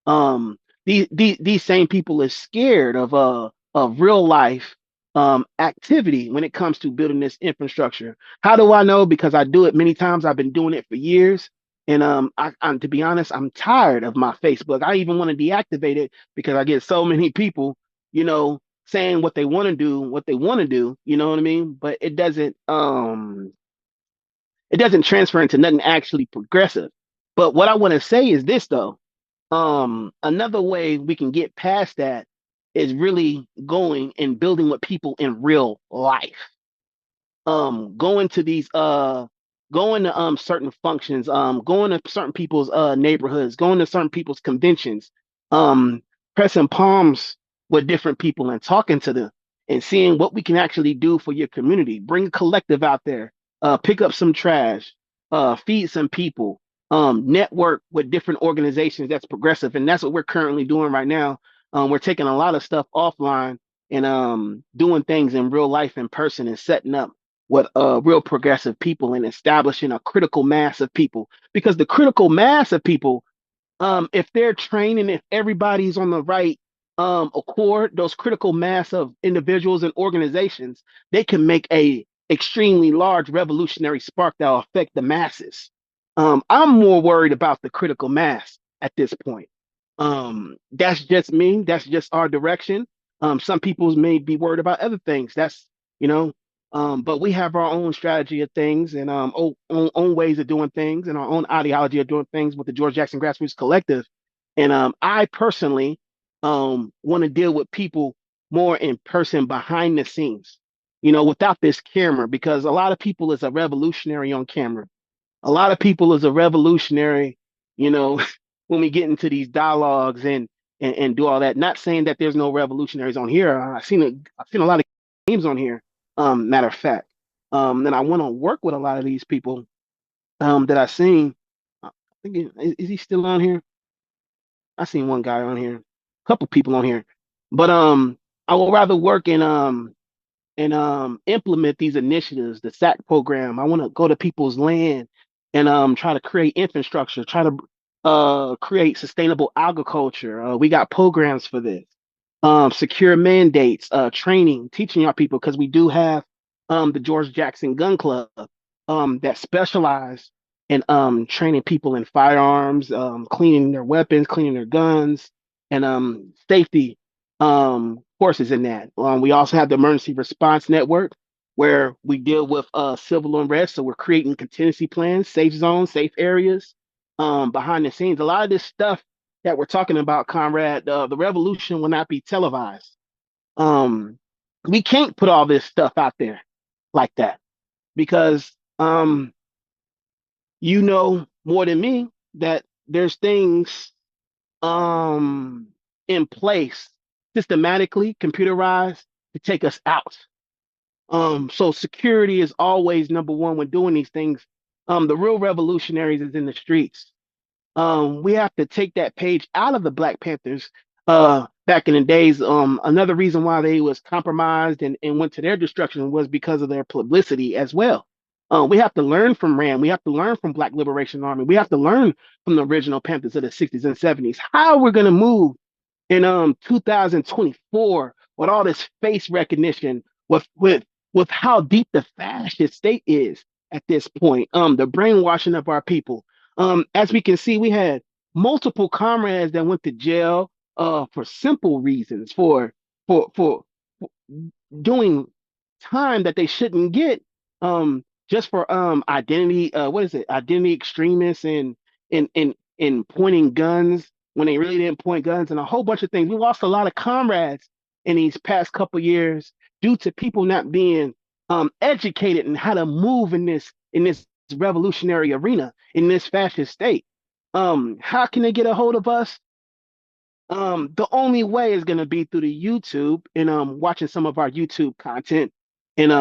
Um, these same people are scared of real life activity when it comes to building this infrastructure. How do I know? Because I do it many times. I've been doing it for years. And I'm to be honest, I'm tired of my Facebook. I even want to deactivate it because I get so many people, saying what they want to do, what they want to do. You know what I mean? But it doesn't transfer into nothing actually progressive. But what I want to say is this though. Another way we can get past that is really going and building with people in real life. Going to these going to certain functions, going to certain people's neighborhoods, going to certain people's conventions, um pressing palms with different people and talking to them and seeing what we can actually do for your community. Bring a collective out there, pick up some trash, feed some people, network with different organizations that's progressive. And that's what we're currently doing right now. We're taking a lot of stuff offline and doing things in real life in person and setting up with real progressive people and establishing a critical mass of people. Because the critical mass of people, if they're training, if everybody's on the right accord, those critical mass of individuals and organizations, they can make a extremely large revolutionary spark that will affect the masses. I'm more worried about the critical mass at this point. That's just me. That's just our direction. Some people may be worried about other things. That's you know, but we have our own strategy of things and own ways of doing things and our own ideology of doing things with the George Jackson Grassroots Collective. And I personally want to deal with people more in person behind the scenes, without this camera, because a lot of people is a revolutionary on camera. A lot of people is a revolutionary, you know, when we get into these dialogues and do all that. Not saying that there's no revolutionaries on here. I've seen a lot of games on here. Matter of fact, and I want to work with a lot of these people that I've seen. I think is he still on here? I seen one guy on here, a couple people on here, but I would rather work and implement these initiatives, the SAC program. I want to go to people's land and try to create infrastructure, try to create sustainable agriculture. We got programs for this. Secure mandates, training, teaching our people because we do have the George Jackson Gun Club that specialize in training people in firearms, cleaning their weapons, cleaning their guns, and safety courses in that. We also have the Emergency Response Network where we deal with civil unrest. So we're creating contingency plans, safe zones, safe areas behind the scenes. A lot of this stuff that we're talking about, Conrad, the revolution will not be televised. Um, we can't put all this stuff out there like that because you know more than me that there's things um, in place systematically, computerized to take us out. So security is always number one when doing these things. The real revolutionaries is in the streets. We have to take that page out of the Black Panthers back in the days. Another reason why they was compromised and went to their destruction was because of their publicity as well. We have to learn from Rand. We have to learn from Black Liberation Army. We have to learn from the original Panthers of the 60s and 70s. How we're going to move in 2024 with all this face recognition, with how deep the fascist state is at this point, the brainwashing of our people. As we can see, we had multiple comrades that went to jail for simple reasons, for doing time that they shouldn't get, just for identity. What is it? Identity extremists and pointing guns when they really didn't point guns and a whole bunch of things. We lost a lot of comrades in these past couple years due to people not being educated in how to move in this revolutionary arena in this fascist state. How can they get a hold of us? The only way is going to be through the YouTube and watching some of our YouTube content. And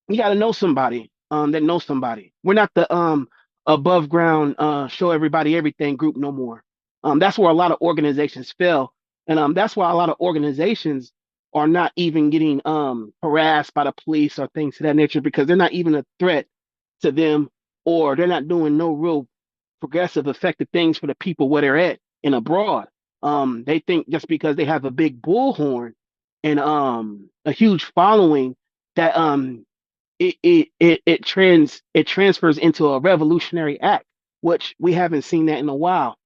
you got to know somebody that knows somebody. We're not the above ground show everybody everything group no more. That's where a lot of organizations fail, and that's why a lot of organizations are not even getting harassed by the police or things of that nature because they're not even a threat to them, or they're not doing no real progressive, effective things for the people where they're at and abroad. They think just because they have a big bullhorn and a huge following that it transfers into a revolutionary act, which we haven't seen that in a while.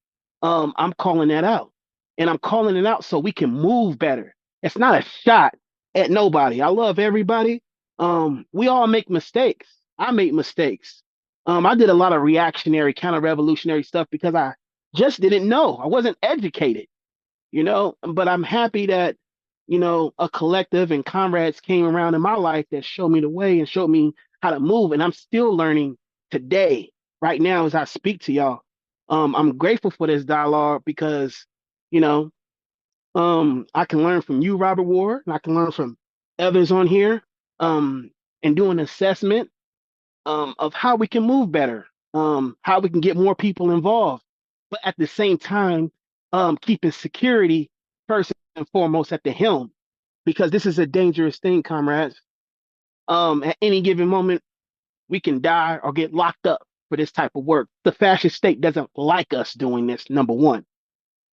I'm calling that out, and I'm calling it out so we can move better. It's not a shot at nobody. I love everybody. We all make mistakes. I make mistakes. I did a lot of reactionary, counter-revolutionary stuff because I just didn't know. I wasn't educated, but I'm happy that a collective and comrades came around in my life that showed me the way and showed me how to move, and I'm still learning today, right now, as I speak to y'all. I'm grateful for this dialogue because you know I can learn from you, Robert Ward, and I can learn from others on here, um and do an assessment of how we can move better, how we can get more people involved, but at the same time, keeping security first and foremost at the helm, because this is a dangerous thing, comrades. At any given moment, we can die or get locked up for this type of work. The fascist state doesn't like us doing this, number one,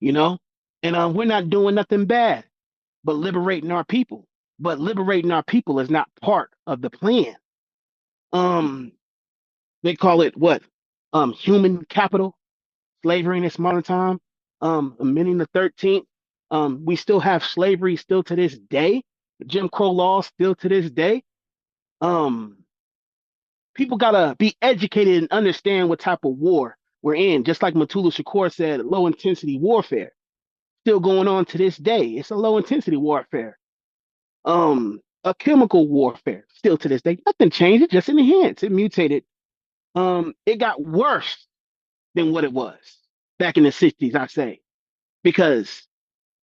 you know, and we're not doing nothing bad, but liberating our people. But liberating our people is not part of the plan. Um, they call it what? Human capital, slavery in its modern time. Amending the 13th. We still have slavery still to this day. Jim Crow laws still to this day. Um, People gotta be educated and understand what type of war we're in. Just like Matulu Shakur said, low intensity warfare still going on to this day. It's a low intensity warfare. A chemical warfare still to this day. Nothing changed. It just enhanced. It mutated. It got worse than what it was back in the 60s, I say, because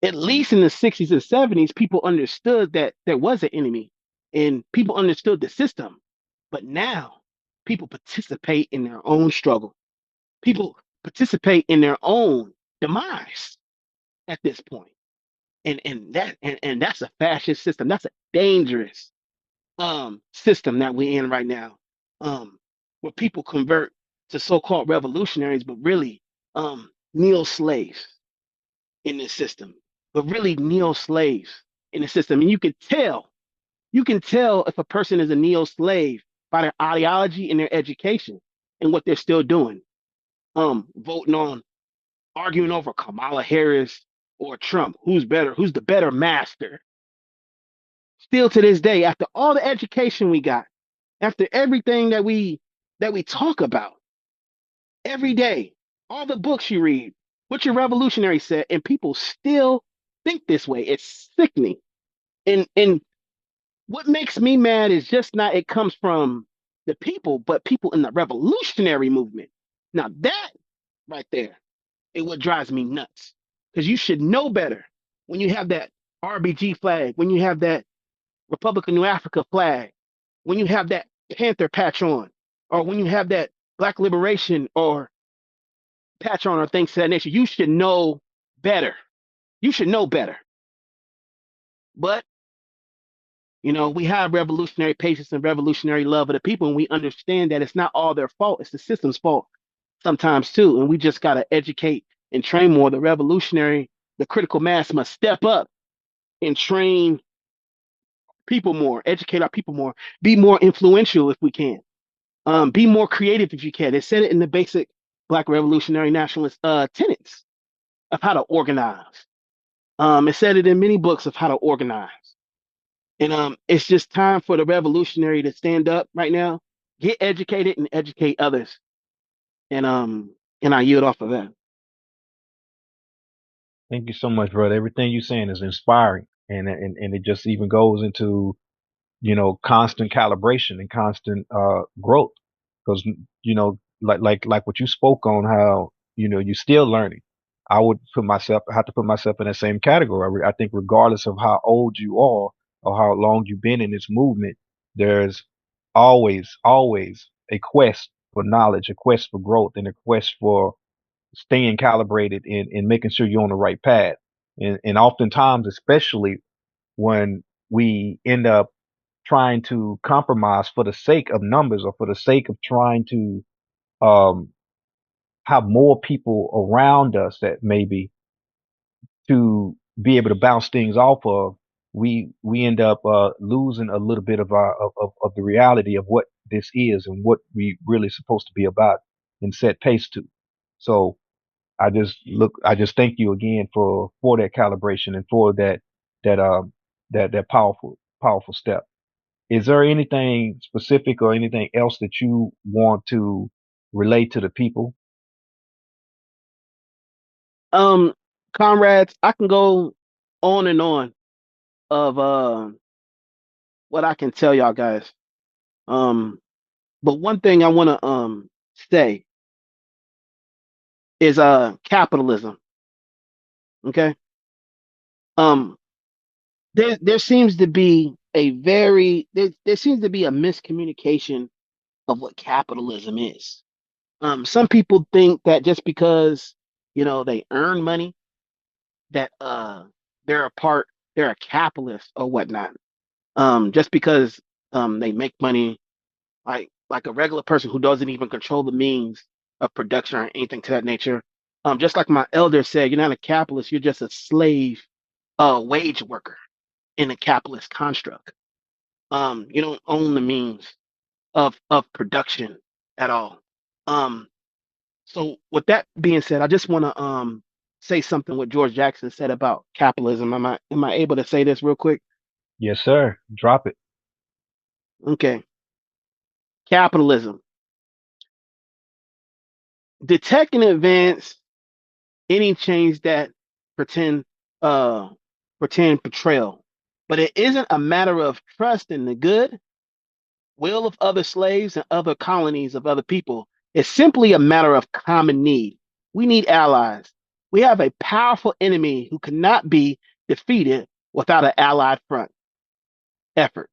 at least in the 60s and 70s, people understood that there was an enemy and people understood the system. But now people participate in their own struggle. People participate in their own demise at this point. And that's a fascist system. That's a dangerous system that we're in right now. Where people convert to so-called revolutionaries, but really neo slaves in this system, but really neo slaves in the system. And you can tell if a person is a neo slave by their ideology and their education and what they're still doing. Voting on, arguing over Kamala Harris or Trump, who's better, who's the better master. Still to this day, after all the education we got, after everything that we talk about every day, all the books you read, what your revolutionary said, and people still think this way. It's sickening. And what makes me mad is just not it comes from the people, but people in the revolutionary movement. Now that right there is what drives me nuts. Because you should know better when you have that RBG flag, when you have that Republic of New Africa flag, when you have that Panther patch on, or when you have that Black Liberation or patch on or things to that nature. You should know better. You should know better. But we have revolutionary patience and revolutionary love of the people, and we understand that it's not all their fault. It's the system's fault sometimes too. And we just got to educate and train more. The critical mass must step up and train people more, educate our people more, be more influential if we can, be more creative if you can. They said it in the basic Black revolutionary nationalist tenets of how to organize. It said it in many books of how to organize. And it's just time for the revolutionary to stand up right now, get educated, and educate others. And I yield off of that. Thank you so much, brother. Everything you're saying is inspiring, and it just even goes into constant calibration and constant growth. Because like what you spoke on, how you're still learning. I would have to put myself in that same category. I think regardless of how old you are or how long you've been in this movement, there's always a quest for knowledge, a quest for growth, and a quest for staying calibrated and making sure you're on the right path. And oftentimes, especially when we end up trying to compromise for the sake of numbers or for the sake of trying to um, have more people around us that maybe to be able to bounce things off of, we end up losing a little bit of of the reality of what this is and what we really supposed to be about and set pace to. So I just thank you again for that calibration and for that that powerful step. Is there anything specific or anything else that you want to relate to the people? Um, Comrades, I can go on and on of what I can tell y'all guys. Um, but one thing I want to say is capitalism. Okay. Um, there seems to be there seems to be a miscommunication of what capitalism is. Some people think that just because they earn money that they're a part they're a capitalist or whatnot. Just because they make money like a regular person who doesn't even control the means of production or anything to that nature. Just like my elder said, you're not a capitalist, you're just a slave, wage worker in a capitalist construct. You don't own the means of production at all. Um, so with that being said, I just want to say something what George Jackson said about capitalism. Am I able to say this real quick? Yes, sir. Drop it. Okay. Capitalism. Detect and advance any change that pretend uh pretend betrayal. But it isn't a matter of trust in the good will of other slaves and other colonies of other people. It's simply a matter of common need. We need allies. We have a powerful enemy who cannot be defeated without an allied front effort.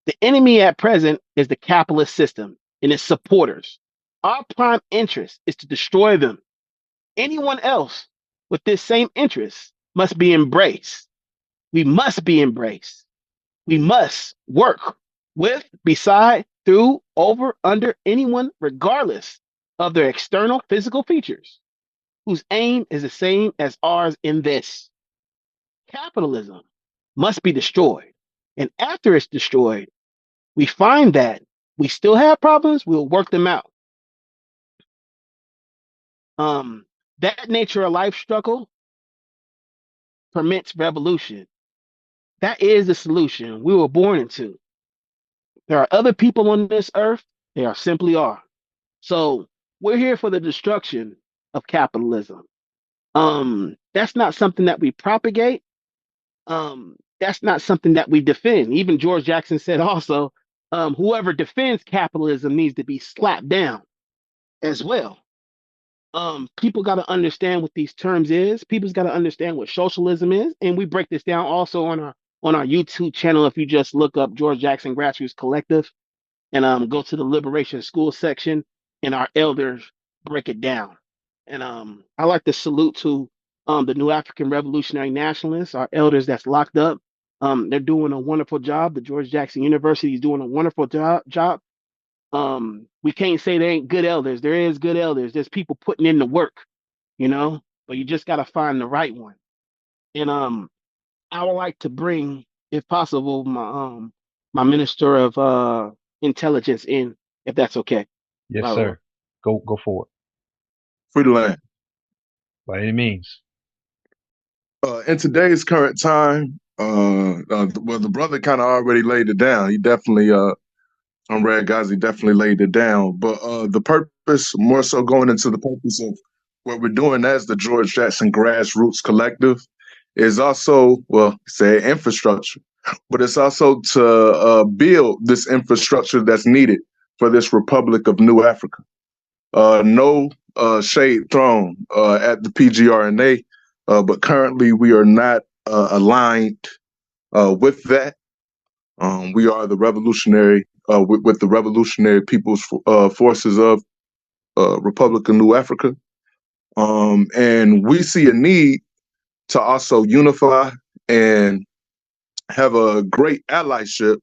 The enemy at present is the capitalist system and its supporters. Our prime interest is to destroy them. Anyone else with this same interest must be embraced. We must be embraced. We must work with, beside, through, over, under anyone, regardless of their external physical features, whose aim is the same as ours in this. Capitalism must be destroyed. And after it's destroyed, we find that we still have problems, we'll work them out. Um, that nature of life struggle permits revolution. That is the solution we were born into. There are other people on this earth, they are simply are. So we're here for the destruction of capitalism. That's not something that we propagate. That's not something that we defend. Even George Jackson said also, whoever defends capitalism needs to be slapped down as well. People got to understand what these terms is. People's got to understand what socialism is, and we break this down also on our YouTube channel. If you just look up George Jackson Grassroots Collective and go to the Liberation School section, and our elders break it down. And I like to salute to the New African Revolutionary Nationalists, our elders that's locked up. They're doing a wonderful job. The George Jackson University is doing a wonderful job. We can't say there ain't good elders. There is good elders. There's people putting in the work, but you just got to find the right one. And I would like to bring, if possible, my minister of intelligence in, if that's okay. Yes, By the way. sir. Go for it. Free the land. By any means. In today's current time, well, the brother kind of already laid it down. He definitely, on Red Guys, he definitely laid it down. But the purpose, more so going into the purpose of what we're doing as the George Jackson Grassroots Collective, is also, well, say infrastructure, but it's also to build this infrastructure that's needed for this Republic of New Africa. No shade thrown at the PGRNA, but currently we are not aligned with that. We are the revolutionary, with the Revolutionary People's Forces of Republic of New Africa. And we see a need to also unify and have a great allyship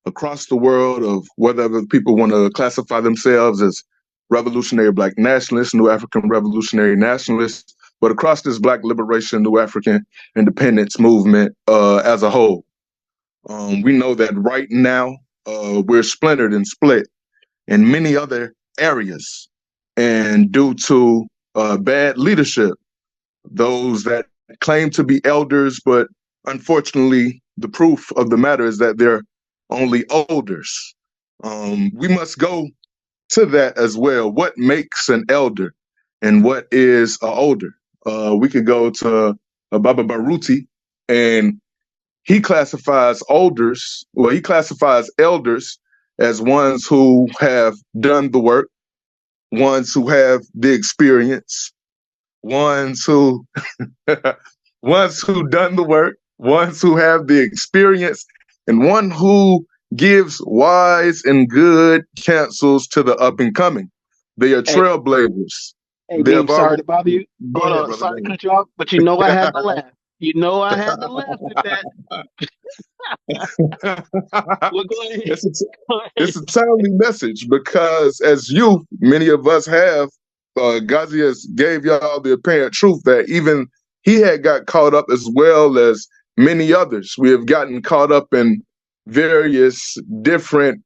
across the world of whether people want to classify themselves as revolutionary black nationalists, New African revolutionary nationalists, but across this Black liberation, New African independence movement as a whole. We know that right now we're splintered and split in many other areas, and due to bad leadership, those that claim to be elders, but unfortunately, the proof of the matter is that they're only olders. We must go to that as well. What makes an elder and what is an older? We could go to Baba Baruti, and he classifies he classifies elders as ones who have done the work, ones who have the experience, ones who ones who done the work, ones who have the experience, and one who gives wise and good counsels to the up and coming. They are Hey, trailblazers. hey, They have Deem, sorry already. to bother you. Go Hold ahead, on, brother. sorry to cut you off, but you know I had to laugh. You know I had to laugh with that. Well, go ahead. Go ahead. It's a timely message because as youth, many of us have, Ghazi has gave y'all the apparent truth that even he had got caught up as well as many others. We have gotten caught up in various different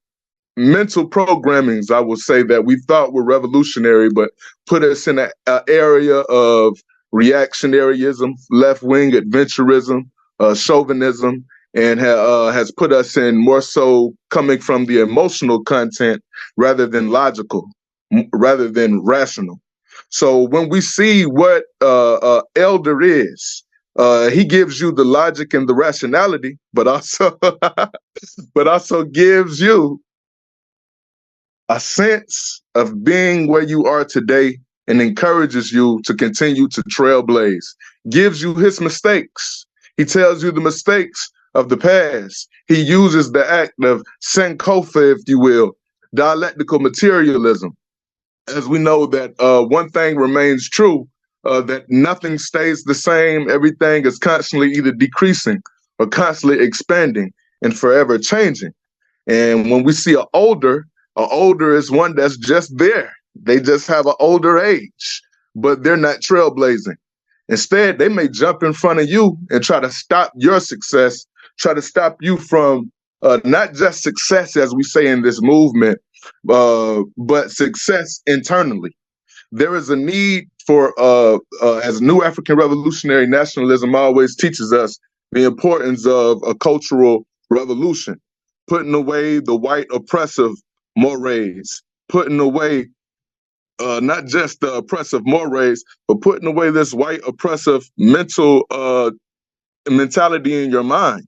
mental programmings, I would say, that we thought were revolutionary, but put us in an area of reactionaryism, left-wing adventurism, chauvinism, and has put us in more so coming from the emotional content rather than logical, rather than rational. So when we see what elder is, he gives you the logic and the rationality, but also but also gives you a sense of being where you are today and encourages you to continue to trailblaze, gives you his mistakes. He tells you the mistakes of the past. He uses the act of Sankofa, if you will, dialectical materialism. As we know that one thing remains true, that nothing stays the same. Everything is constantly either decreasing or constantly expanding and forever changing. And when we see an older is one that's just there. They just have an older age, but they're not trailblazing. Instead, they may jump in front of you and try to stop your success, try to stop you from not just success, as we say in this movement, but success internally. There is a need for, as New African Revolutionary Nationalism always teaches us, the importance of a cultural revolution, putting away the white oppressive mores, putting away not just the oppressive mores, but putting away this white oppressive mentality in your mind.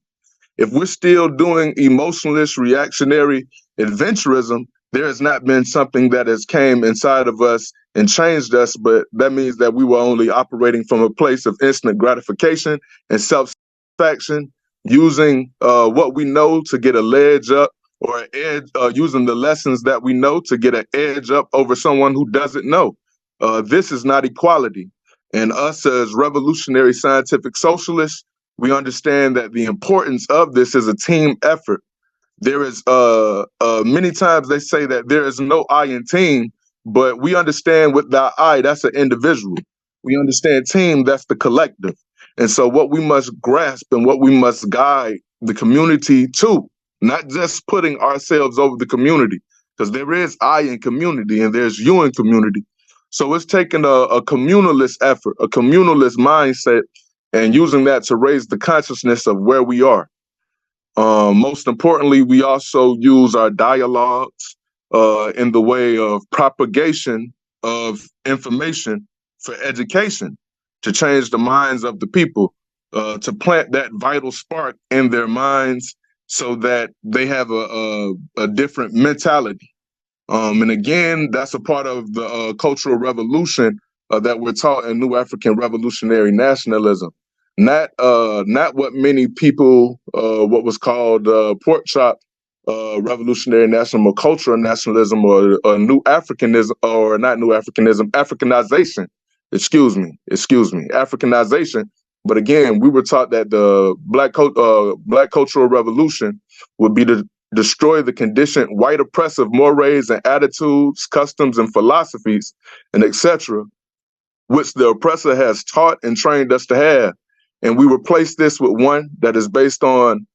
If we're still doing emotionless, reactionary adventurism, there has not been something that has came inside of us and changed us, but that means that we were only operating from a place of instant gratification and self-satisfaction, using what we know to get a ledge up, or an edge, using the lessons that we know to get an edge up over someone who doesn't know. This is not equality. And us as revolutionary scientific socialists, we understand that the importance of this is a team effort. There is many times they say that there is no I in team, but we understand with that I, that's an individual. We understand team, that's the collective. And so what we must grasp and what we must guide the community to, not just putting ourselves over the community, because there is I in community and there's you in community. So it's taking a communalist effort, a communalist mindset, and using that to raise the consciousness of where we are. Most importantly, we also use our dialogues in the way of propagation of information for education, to change the minds of the people, to plant that vital spark in their minds so that they have a different mentality. And again, that's a part of the cultural revolution that we're taught in New African Revolutionary Nationalism. Not what many people, what was called pork chop revolutionary national cultural nationalism, or New Africanism, or not New Africanism, Africanization. Excuse me, Africanization. But again, we were taught that the Black cultural revolution would be to destroy the conditioned white oppressive mores and attitudes, customs and philosophies, and etc., which the oppressor has taught and trained us to have. And we replace this with one that is based on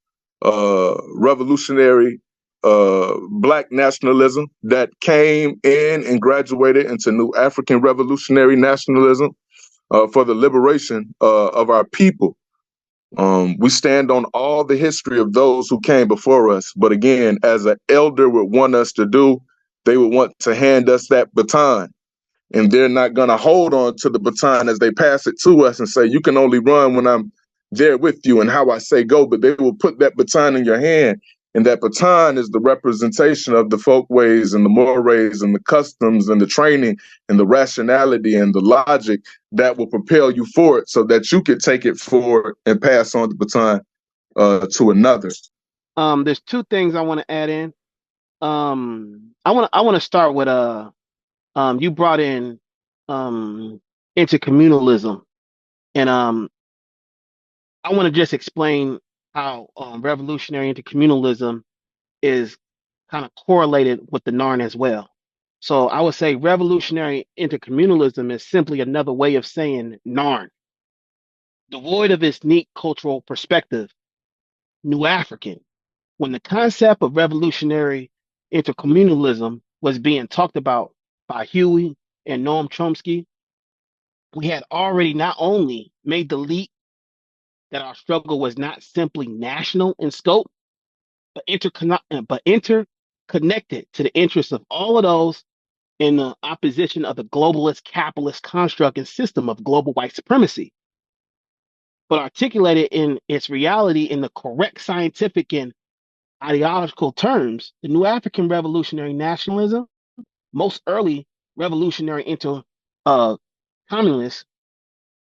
revolutionary Black nationalism that came in and graduated into New African revolutionary nationalism for the liberation of our people. We stand on all the history of those who came before us. But again, as an elder would want us to do, they would want to hand us that baton. And they're not going to hold on to the baton as they pass it to us and say, you can only run when I'm there with you and how I say go. But they will put that baton in your hand. And that baton is the representation of the folkways and the mores and the customs and the training and the rationality and the logic that will propel you forward so that you could take it forward and pass on the baton to another. There's two things I want to add in. I want to start with you brought in intercommunalism, and I want to just explain how revolutionary intercommunalism is kind of correlated with the NARN as well. So I would say revolutionary intercommunalism is simply another way of saying NARN. Devoid of its neat cultural perspective, New African. When the concept of revolutionary intercommunalism was being talked about by Huey and Noam Chomsky, we had already not only made the leap that our struggle was not simply national in scope, but interconnected to the interests of all of those in the opposition of the globalist capitalist construct and system of global white supremacy, but articulated in its reality in the correct scientific and ideological terms. The New African revolutionary nationalism, most early revolutionary communists,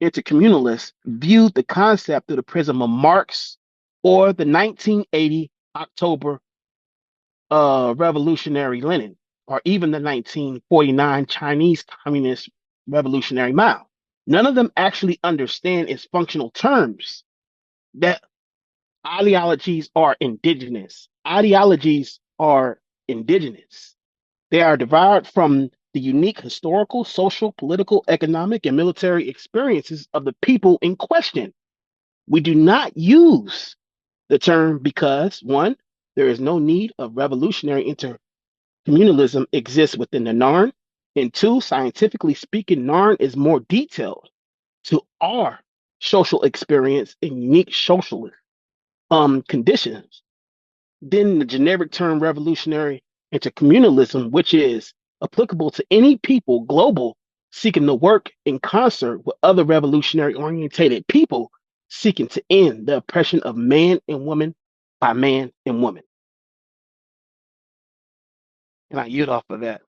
intercommunalists viewed the concept through the prism of Marx or the 1980 October revolutionary Lenin, or even the 1949 Chinese Communist Revolutionary Mao. None of them actually understand its functional terms, that ideologies are indigenous. Ideologies are indigenous. They are derived from the unique historical, social, political, economic, and military experiences of the people in question. We do not use the term because, one, there is no need of revolutionary intercommunalism exists within the NARN, and two, scientifically speaking, NARN is more detailed to our social experience and unique social conditions than the generic term revolutionary intercommunalism, which is applicable to any people global seeking to work in concert with other revolutionary orientated people seeking to end the oppression of man and woman by man and woman. And I yield off of that.